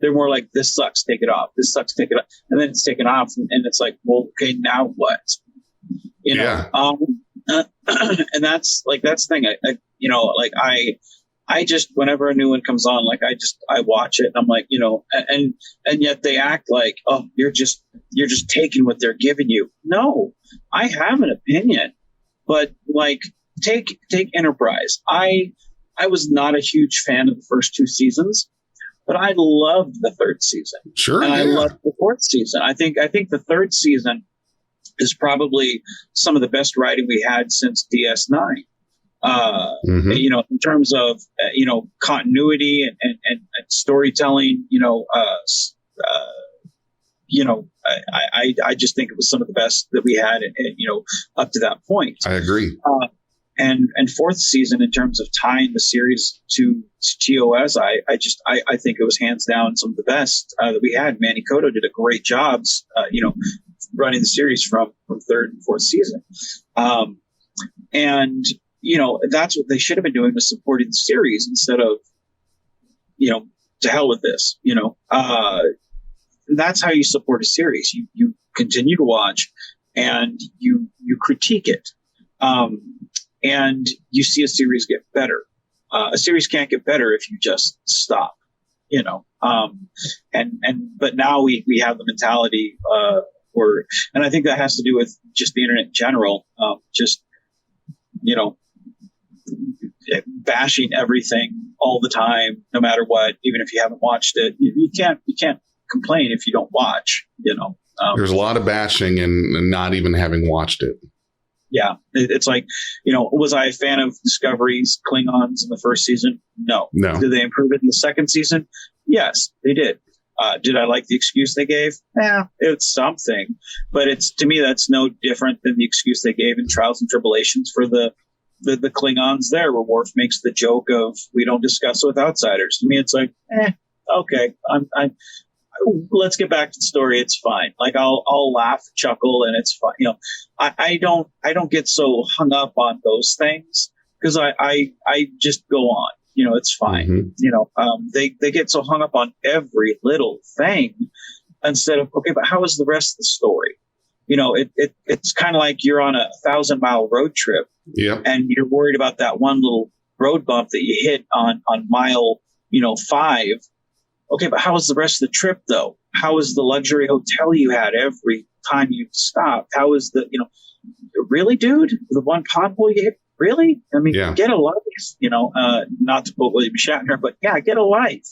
They're more like, this sucks, take it off. This sucks, take it off. And then it's taken off, and it's like, well, okay, now what? And that's the thing. I just, whenever a new one comes on, like I watch it, and I'm like, and yet they act like, oh, you're just taking what they're giving you. No, I have an opinion, but like take Enterprise. I was not a huge fan of the first two seasons, but I loved the third season. Sure. And I loved the fourth season. I think the third season is probably some of the best writing we had since DS9. In terms of, continuity and storytelling, I just think it was some of the best that we had, up to that point. I agree. And fourth season, in terms of tying the series to TOS, I think it was hands down some of the best that we had. Manny Cotto did a great job, running the series from third and fourth season. And that's what they should have been doing, was supporting the series instead of, to hell with this, that's how you support a series. You continue to watch, and you critique it. And you see a series get better. A series can't get better if you just stop, but now we have the mentality, and I think that has to do with just the internet in general, bashing everything all the time, no matter what, even if you haven't watched it. You can't complain if you don't watch, There's a lot of bashing and not even having watched it. Yeah. It's like, was I a fan of Discovery's Klingons in the first season? No. Did they improve it in the second season? Yes, they did. Did I like the excuse they gave? Yeah, it's something. But to me, that's no different than the excuse they gave in Trials and Tribulations for the Klingons there, where Worf makes the joke of, we don't discuss with outsiders. To me, it's like, okay, let's get back to the story. It's fine. Like I'll laugh, chuckle, and it's fine. I don't get so hung up on those things, because I just go on. It's fine. Mm-hmm. They get so hung up on every little thing instead of, okay, but how is the rest of the story? It's kind of like you're on a 1,000-mile road trip, and you're worried about that one little road bump that you hit on mile 5. Okay, but how was the rest of the trip, though? How was the luxury hotel you had every time you stopped? How was really, dude? The one pothole you hit? Really? I mean, get a life, not to quote William Shatner, but get a life,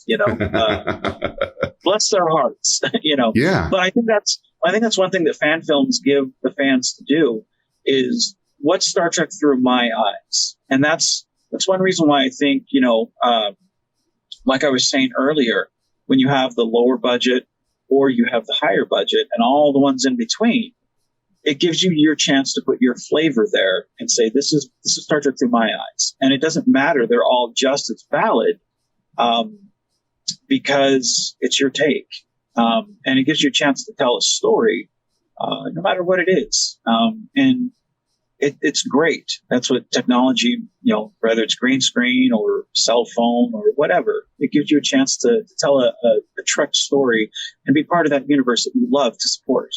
bless their hearts, Yeah. But I think that's one thing that fan films give the fans to do, is what's Star Trek through my eyes? And that's one reason why I think, like I was saying earlier, when you have the lower budget or you have the higher budget and all the ones in between, it gives you your chance to put your flavor there and say, this is Star Trek through my eyes. And it doesn't matter. They're all just as valid, because it's your take. And it gives you a chance to tell a story, no matter what it is. And it's great. That's what technology, whether it's green screen or cell phone or whatever, it gives you a chance to tell a Trek story and be part of that universe that you love to support.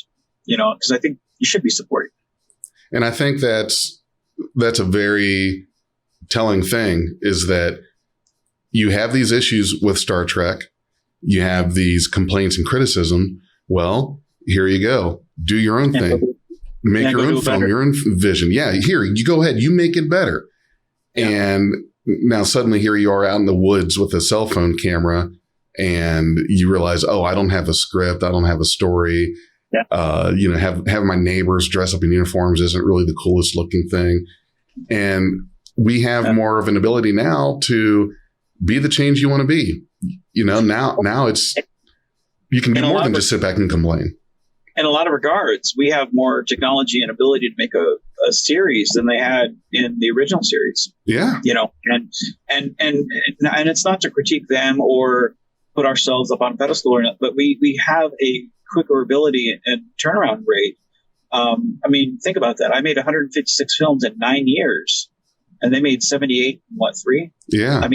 Because I think, you should be supporting. And I think that's a very telling thing, is that you have these issues with Star Trek. You have these complaints and criticism. Well, here you go. Do your own thing. Make your own film, your own vision. Yeah, here, you go ahead. You make it better. Yeah. And now suddenly here you are out in the woods with a cell phone camera, and you realize, oh, I don't have a script. I don't have a story. Yeah. Have my neighbors dress up in uniforms isn't really the coolest looking thing. And we have more of an ability now to be the change you want to be. Now it's, you can do more than just sit back and complain. In a lot of regards, we have more technology and ability to make a series than they had in the original series. Yeah. And it's not to critique them or put ourselves up on a pedestal or not, but we have a quicker ability and turnaround rate. Think about that. I made 156 films in 9 years, and they made 78 in 3? Yeah.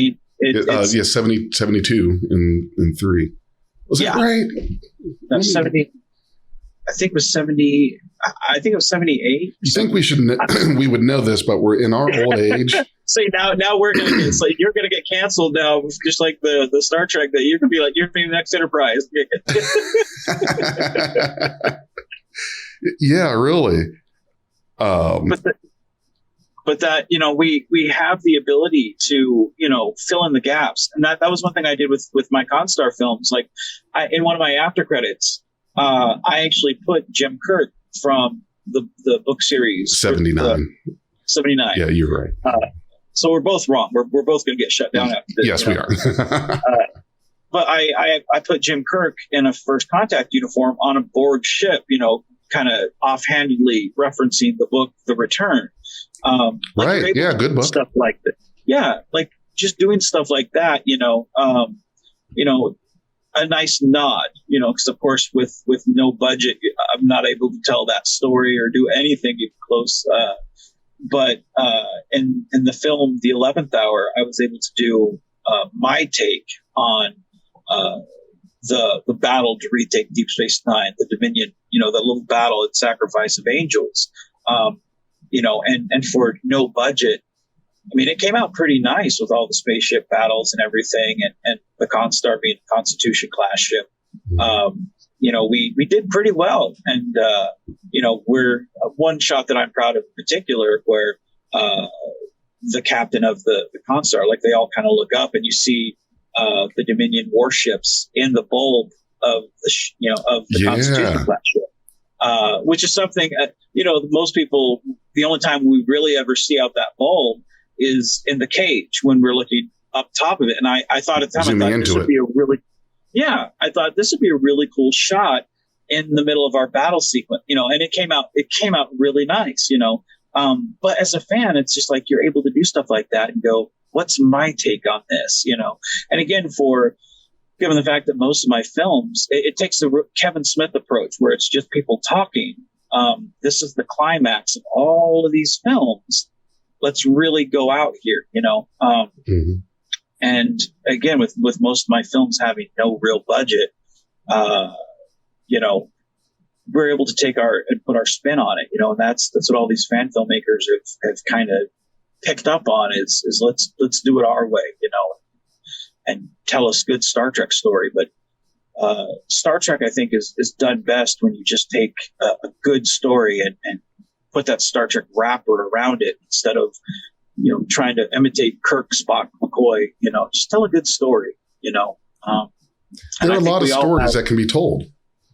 72 in 3. Was it right? No, 70. I think it was 70. I think it was 78. You think we would know this, but we're in our old age. See, now we're gonna get, like, you're gonna get canceled now, just like the Star Trek, that you're gonna be like, you're gonna be the next Enterprise. Yeah, really. But that, we have the ability to, fill in the gaps. And that was one thing I did with my Constar films. Like, in one of my after credits, I actually put Jim Kirk from the book series. 79. 79. Yeah, you're right. So we're both wrong. We're both going to get shut down after this. Yes, we are. But I put Jim Kirk in a first contact uniform on a Borg ship, kind of offhandedly referencing the book The Return. Right. Yeah, good book. Stuff like that. Yeah, like just doing stuff like that, a nice nod, because of course with no budget, I'm not able to tell that story or do anything even close. But in the film The 11th Hour, I was able to do my take on the battle to retake Deep Space Nine, the Dominion, the little battle at Sacrifice of Angels, and for no budget. It came out pretty nice with all the spaceship battles and everything, and the Constar being a Constitution class ship. We did pretty well. And, we're one shot that I'm proud of in particular, where the captain of the Constar, like, they all kind of look up and you see the Dominion warships in the bulb of the Constitution class ship, which is something, most people, the only time we really ever see out that bulb is in the cage when we're looking up top of it. And I thought at the time, this would be I thought this would be a really cool shot in the middle of our battle sequence, and it came out really nice, but as a fan, it's just like, you're able to do stuff like that and go, what's my take on this, and again, given the fact that most of my films, it takes the Kevin Smith approach where it's just people talking. This is the climax of all of these films. Let's really go out here, And again, with most of my films having no real budget, we're able to take and put our spin on it, and that's what all these fan filmmakers have kind of picked up on is let's do it our way, and tell us good Star Trek story. But Star Trek, I think, is done best when you just take a good story and put that Star Trek wrapper around it instead of, trying to imitate Kirk, Spock, McCoy. Just tell a good story. There are a lot of stories that can be told.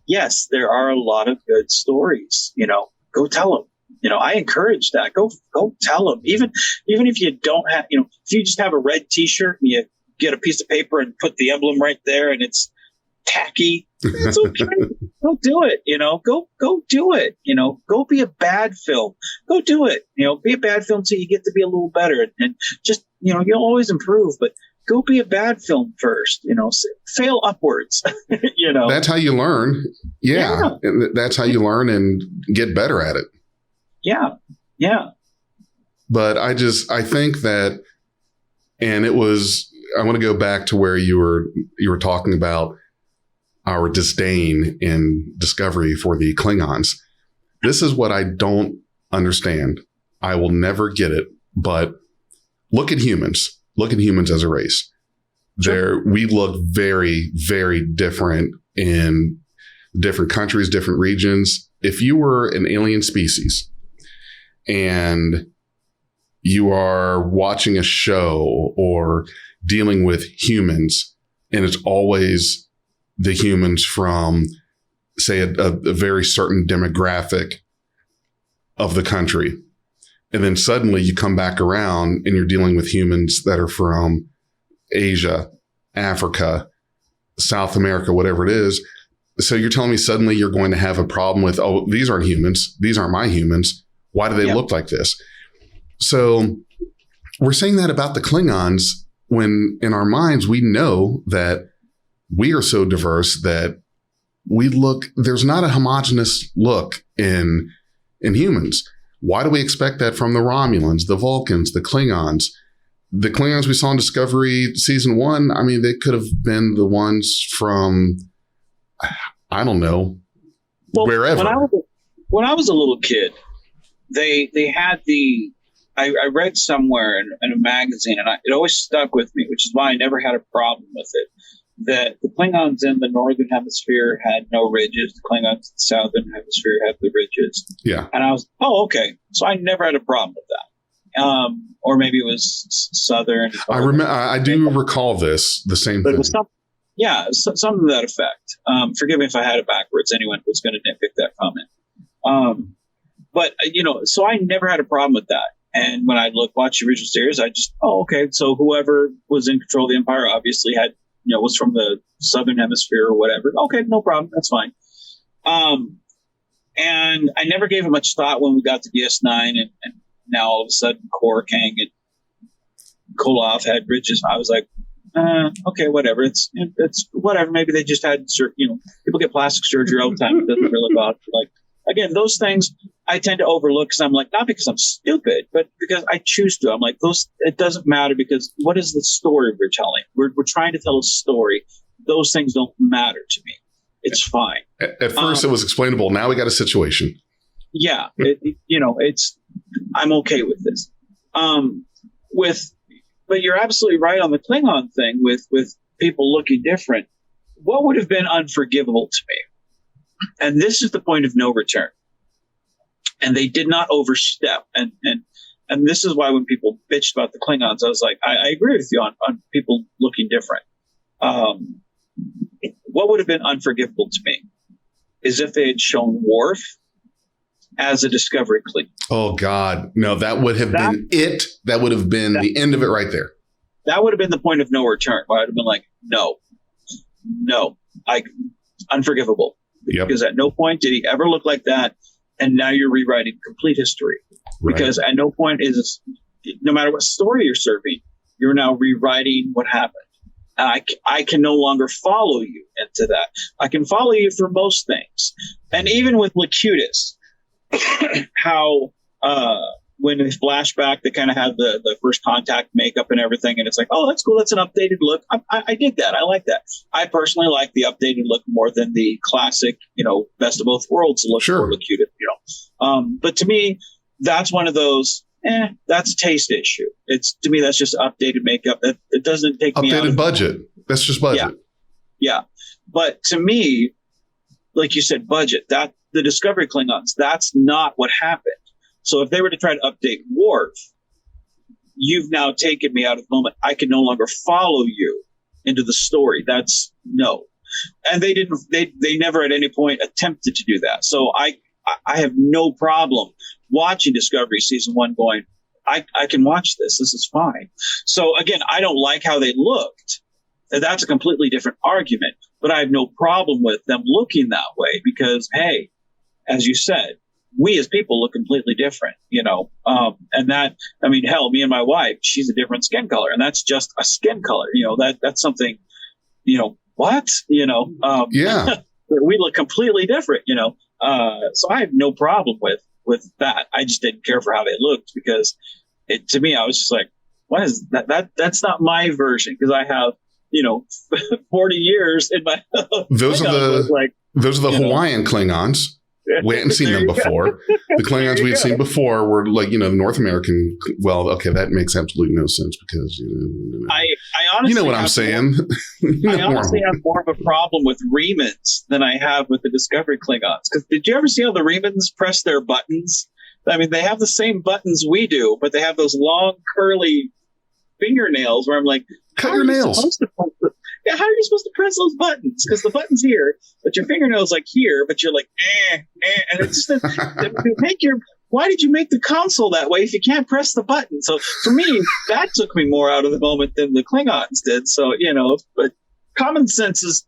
Yes, there are a lot of good stories. Go tell them. I encourage that. Go tell them. Even if you don't have, if you just have a red T-shirt and you get a piece of paper and put the emblem right there and it's tacky, it's okay. Go do it. Go do it. Go be a bad film. Go do it. Be a bad film till you get to be a little better, and just, you'll always improve, but go be a bad film first, fail upwards, That's how you learn. Yeah. That's how you learn and get better at it. Yeah. Yeah. But I think that, and I want to go back to where you were talking about our disdain in Discovery for the Klingons. This is what I don't understand. I will never get it. But look at humans. Look at humans as a race. Sure. We look very, very different in different countries, different regions. If you were an alien species and you are watching a show or dealing with humans, and it's always the humans from, say, a very certain demographic of the country, and then suddenly you come back around and you're dealing with humans that are from Asia, Africa, South America, whatever it is. So you're telling me suddenly you're going to have a problem with, oh, these aren't humans. These aren't my humans. Why do they look like this? So we're saying that about the Klingons when in our minds, we know that we are so diverse that there's not a homogenous look in humans. Why do we expect that from the Romulans, the Vulcans, the Klingons? The Klingons we saw in Discovery season 1, I mean, they could have been the ones from, I don't know, wherever. When I was a little kid, they had I read somewhere in a magazine, and it always stuck with me, which is why I never had a problem with it, that the Klingons in the Northern Hemisphere had no ridges. The Klingons in the Southern Hemisphere had the ridges. Yeah. And I was, okay. So I never had a problem with that. Or maybe it was Southern. I do recall the same thing. It was something to that effect. Forgive me if I had it backwards. Anyone who's going to nitpick that comment. But so I never had a problem with that. And when I watch the original series, I just, okay. So whoever was in control of the Empire obviously had, was from the Southern Hemisphere or whatever. Okay, no problem. That's fine. And I never gave it much thought when we got to DS9 and now all of a sudden Korg, Kang, and Koloff had ridges. I was like, okay, whatever. It's whatever. Maybe they just had, people get plastic surgery all the time. It doesn't really bother. Again, those things I tend to overlook because I'm like, not because I'm stupid, but because I choose to. I'm like, it doesn't matter because what is the story we're telling? We're trying to tell a story. Those things don't matter to me. It's fine. At first it was explainable. Now we got a situation. Yeah. I'm okay with this. But you're absolutely right on the Klingon thing with people looking different. What would have been unforgivable to me? And this is the point of no return. And they did not overstep. And this is why when people bitched about the Klingons, I was like, I agree with you on people looking different. What would have been unforgivable to me is if they had shown Worf as a Discovery Klingon. Oh, God. No, that would have been it. That would have been the end of it right there. That would have been the point of no return. I would have been like, no, unforgivable. Yep. Because at no point did he ever look like that. And now you're rewriting complete history. Right. Because at no point no matter what story you're serving, you're now rewriting what happened. And I can no longer follow you into that. I can follow you for most things. And even with Locutus, how when they flash back, they kind of have the first contact makeup and everything. And it's like, oh, that's cool. That's an updated look. I dig that. I like that. I personally like the updated look more than the classic, best of both worlds look for Locutus, But to me, that's one of those, that's a taste issue. To me, that's just updated makeup. That it doesn't take me out of budget. That's just budget. Yeah. But to me, like you said, budget, that the Discovery Klingons, that's not what happened. So if they were to try to update Worf, you've now taken me out of the moment. I can no longer follow you into the story. That's no. And they never at any point attempted to do that. So I have no problem watching Discovery season 1 going, I can watch this. This is fine. So again, I don't like how they looked. That's a completely different argument, but I have no problem with them looking that way because, hey, as you said, we as people look completely different, and that, hell, me and my wife, she's a different skin color and that's just a skin color, that's something, what, yeah, we look completely different, so I have no problem with that. I just didn't care for how they looked because to me, I was just like, what is that? That's not my version because I have, 40 years in my, those are the Hawaiian Klingons. We hadn't seen them before. The Klingons we had seen before were like, the North American. Well, okay, that makes absolutely no sense because I honestly, you know what I'm saying. I honestly have more of a problem with Remans than I have with the Discovery Klingons. Because did you ever see how the Remans press their buttons? I mean, they have the same buttons we do, but they have those long, curly fingernails where I'm like, cut your nails. How are you supposed to press those buttons? Because the button's here, but your fingernail's like here, but you're like, and it's just why did you make the console that way if you can't press the button? So for me, that took me more out of the moment than the Klingons did. So, but common sense is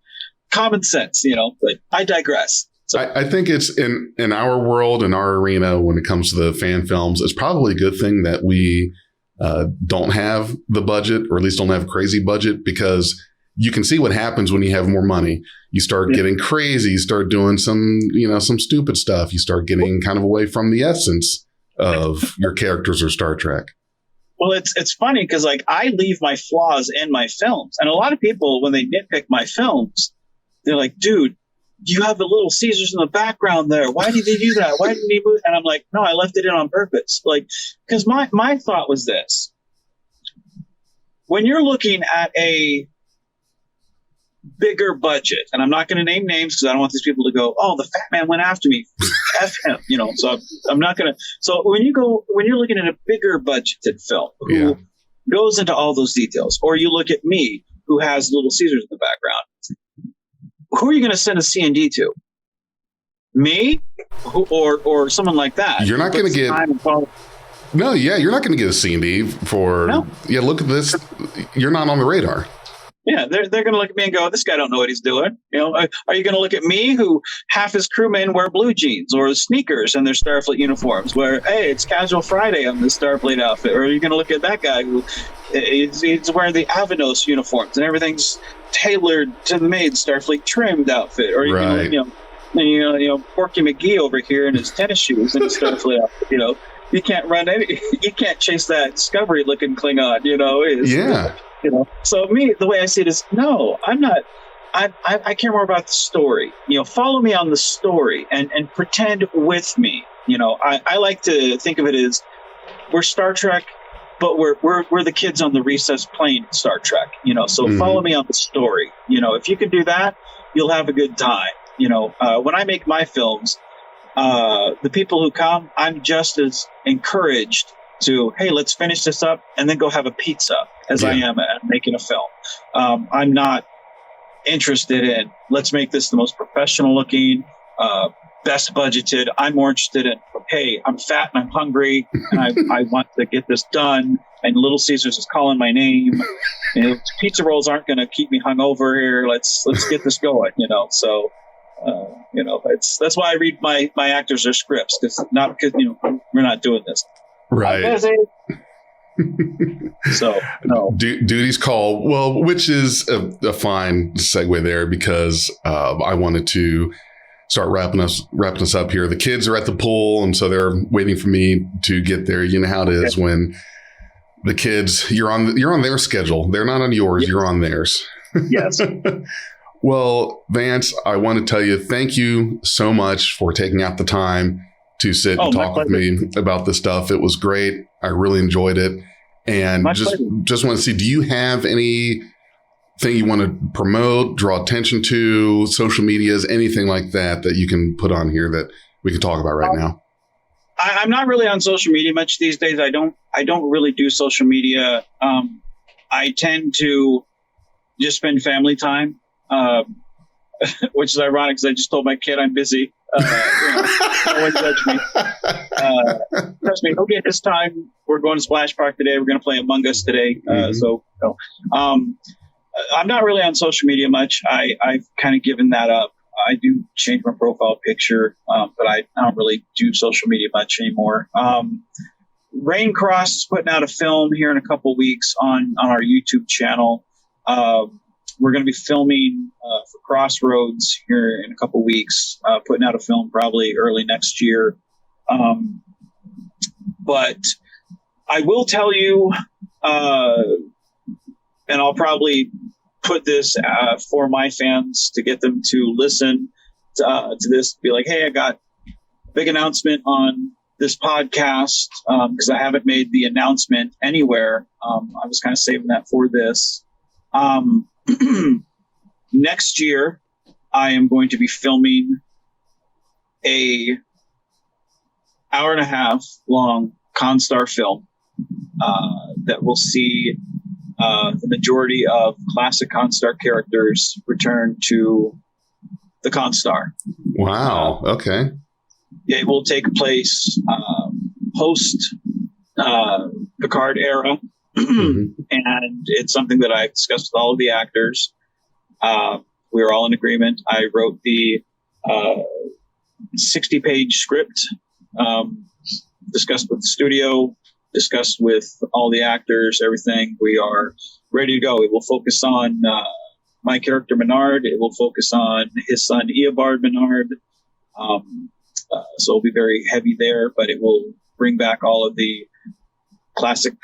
common sense, but I digress. So I think it's in our world, in our arena, when it comes to the fan films, it's probably a good thing that we don't have the budget, or at least don't have a crazy budget, because you can see what happens when you have more money. You start getting crazy. You start doing some stupid stuff. You start getting kind of away from the essence of your characters or Star Trek. Well, it's funny because like I leave my flaws in my films, and a lot of people when they nitpick my films, they're like, "Dude, you have the Little Caesars in the background there. Why did they do that? Why didn't he move?" And I'm like, "No, I left it in on purpose." Like, because my thought was this: when you're looking at a bigger budget, and I'm not going to name names because I don't want these people to go, "Oh, the fat man went after me, F him," So I'm not going to. So when you're looking at a bigger budgeted film who goes into all those details, or you look at me who has Little Caesars in the background, who are you going to send a C&D to? Me, or someone like that? You're not going to get. No, you're not going to get a C&D for. No. Yeah, look at this. You're not on the radar. Yeah, they're going to look at me and go, "This guy don't know what he's doing." Are you going to look at me, who half his crewmen wear blue jeans or sneakers in their Starfleet uniforms, where, hey, it's casual Friday on the Starfleet outfit? Or are you going to look at that guy who he's wearing the Avanos uniforms and everything's tailored to the maid Starfleet trimmed outfit? Or are you going to, Porky McGee over here in his tennis shoes in his Starfleet outfit? You can't you can't chase that Discovery looking Klingon. So me, the way I see it is, no, I'm not. I care more about the story. Follow me on the story and pretend with me. I like to think of it as we're Star Trek, but we're the kids on the recess playing Star Trek. So follow me on the story. If you can do that, you'll have a good time. When I make my films, the people who come, I'm just as encouraged to, hey, let's finish this up and then go have a pizza as I am at making a film. I'm not interested in, let's make this the most professional looking, best budgeted. I'm more interested in, hey, I'm fat and I'm hungry and I want to get this done, and Little Caesars is calling my name. Pizza rolls aren't going to keep me hungover here. Let's get this going, So that's why I read my actors their scripts, because we're not doing this. Right. So no. Duty's call. Well, which is a fine segue there, because I wanted to start wrapping us up here. The kids are at the pool, and so they're waiting for me to get there. You know how it is when the kids, you're on their schedule. They're not on yours. Yes. You're on theirs. Yes. Well, Vance, I want to tell you, thank you so much for taking out the time to sit and talk with me about this stuff. It was great. I really enjoyed it. And just want to see, do you have anything you want to promote, draw attention to, social medias, anything like that you can put on here that we can talk about right now? I'm not really on social media much these days. I don't really do social media. I tend to just spend family time, which is ironic because I just told my kid I'm busy. No one judge me. Trust me. Okay, this time we're going to Splash Park today. We're going to play Among Us today. I'm not really on social media much. I've kind of given that up. I do change my profile picture, but I don't really do social media much anymore. Rain Cross is putting out a film here in a couple weeks on our YouTube channel. We're going to be filming for Crossroads here in a couple weeks, putting out a film probably early next year. But I will tell you, and I'll probably put this for my fans to get them to listen to this, be like, hey, I got big announcement on this podcast because I haven't made the announcement anywhere. I was kind of saving that for this. Next year, I am going to be filming a hour and a half long Constar film that will see the majority of classic Constar characters return to the Constar. Wow. Okay. It will take place post Picard era, and it's something that I discussed with all of the actors. We were all in agreement. I wrote the 60-page script, discussed with the studio, discussed with all the actors, everything. We are ready to go. It will focus on my character Menard. It will focus on his son Eobard Menard. So it'll be very heavy there, but it will bring back all of the classic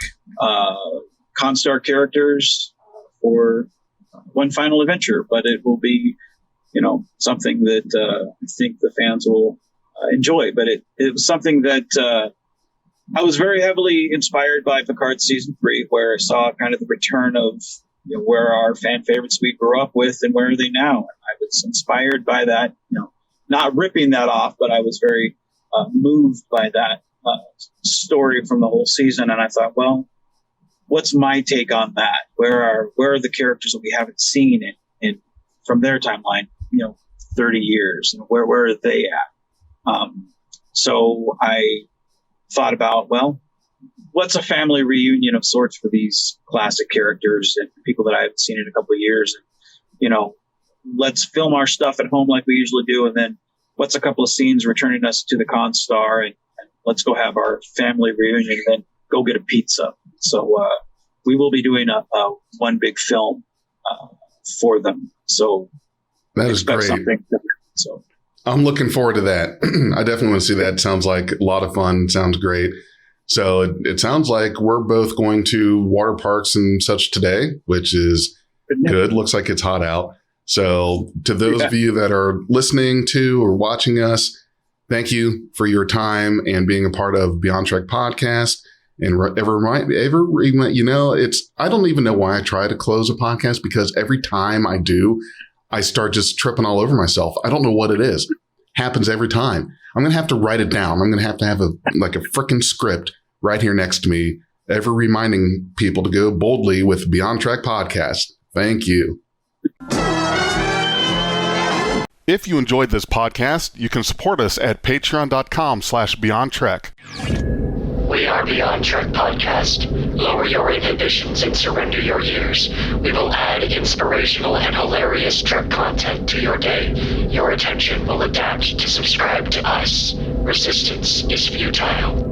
Constar characters for one final adventure. But it will be, something that I think the fans will enjoy. But it was something that I was very heavily inspired by Picard season 3, where I saw kind of the return of where our fan favorites we grew up with and where are they now. And I was inspired by that, not ripping that off, but I was very moved by that story from the whole season. And I thought, well, what's my take on that? Where are the characters that we haven't seen in from their timeline, 30 years, and where are they at? So I thought about, well, what's a family reunion of sorts for these classic characters and people that I haven't seen in a couple of years? And, let's film our stuff at home like we usually do. And then what's a couple of scenes returning us to the Constar, and let's go have our family reunion and then go get a pizza. So we will be doing a one big film for them. So that is great. So I'm looking forward to that. I definitely want to see that. Sounds like a lot of fun. Sounds great. So it sounds like we're both going to water parks and such today, which is good. Looks like it's hot out. So to those of you that are listening to or watching us, thank you for your time and being a part of Beyond Trek podcast. And I don't even know why I try to close a podcast, because every time I do, I start just tripping all over myself. I don't know what it is. Happens every time. I'm going to have to write it down. I'm going to have a freaking script right here next to me, ever reminding people to go boldly with Beyond Trek podcast. Thank you. If you enjoyed this podcast, you can support us at patreon.com/BeyondTrek. We are Beyond Trek Podcast. Lower your inhibitions and surrender your ears. We will add inspirational and hilarious Trek content to your day. Your attention will adapt to subscribe to us. Resistance is futile.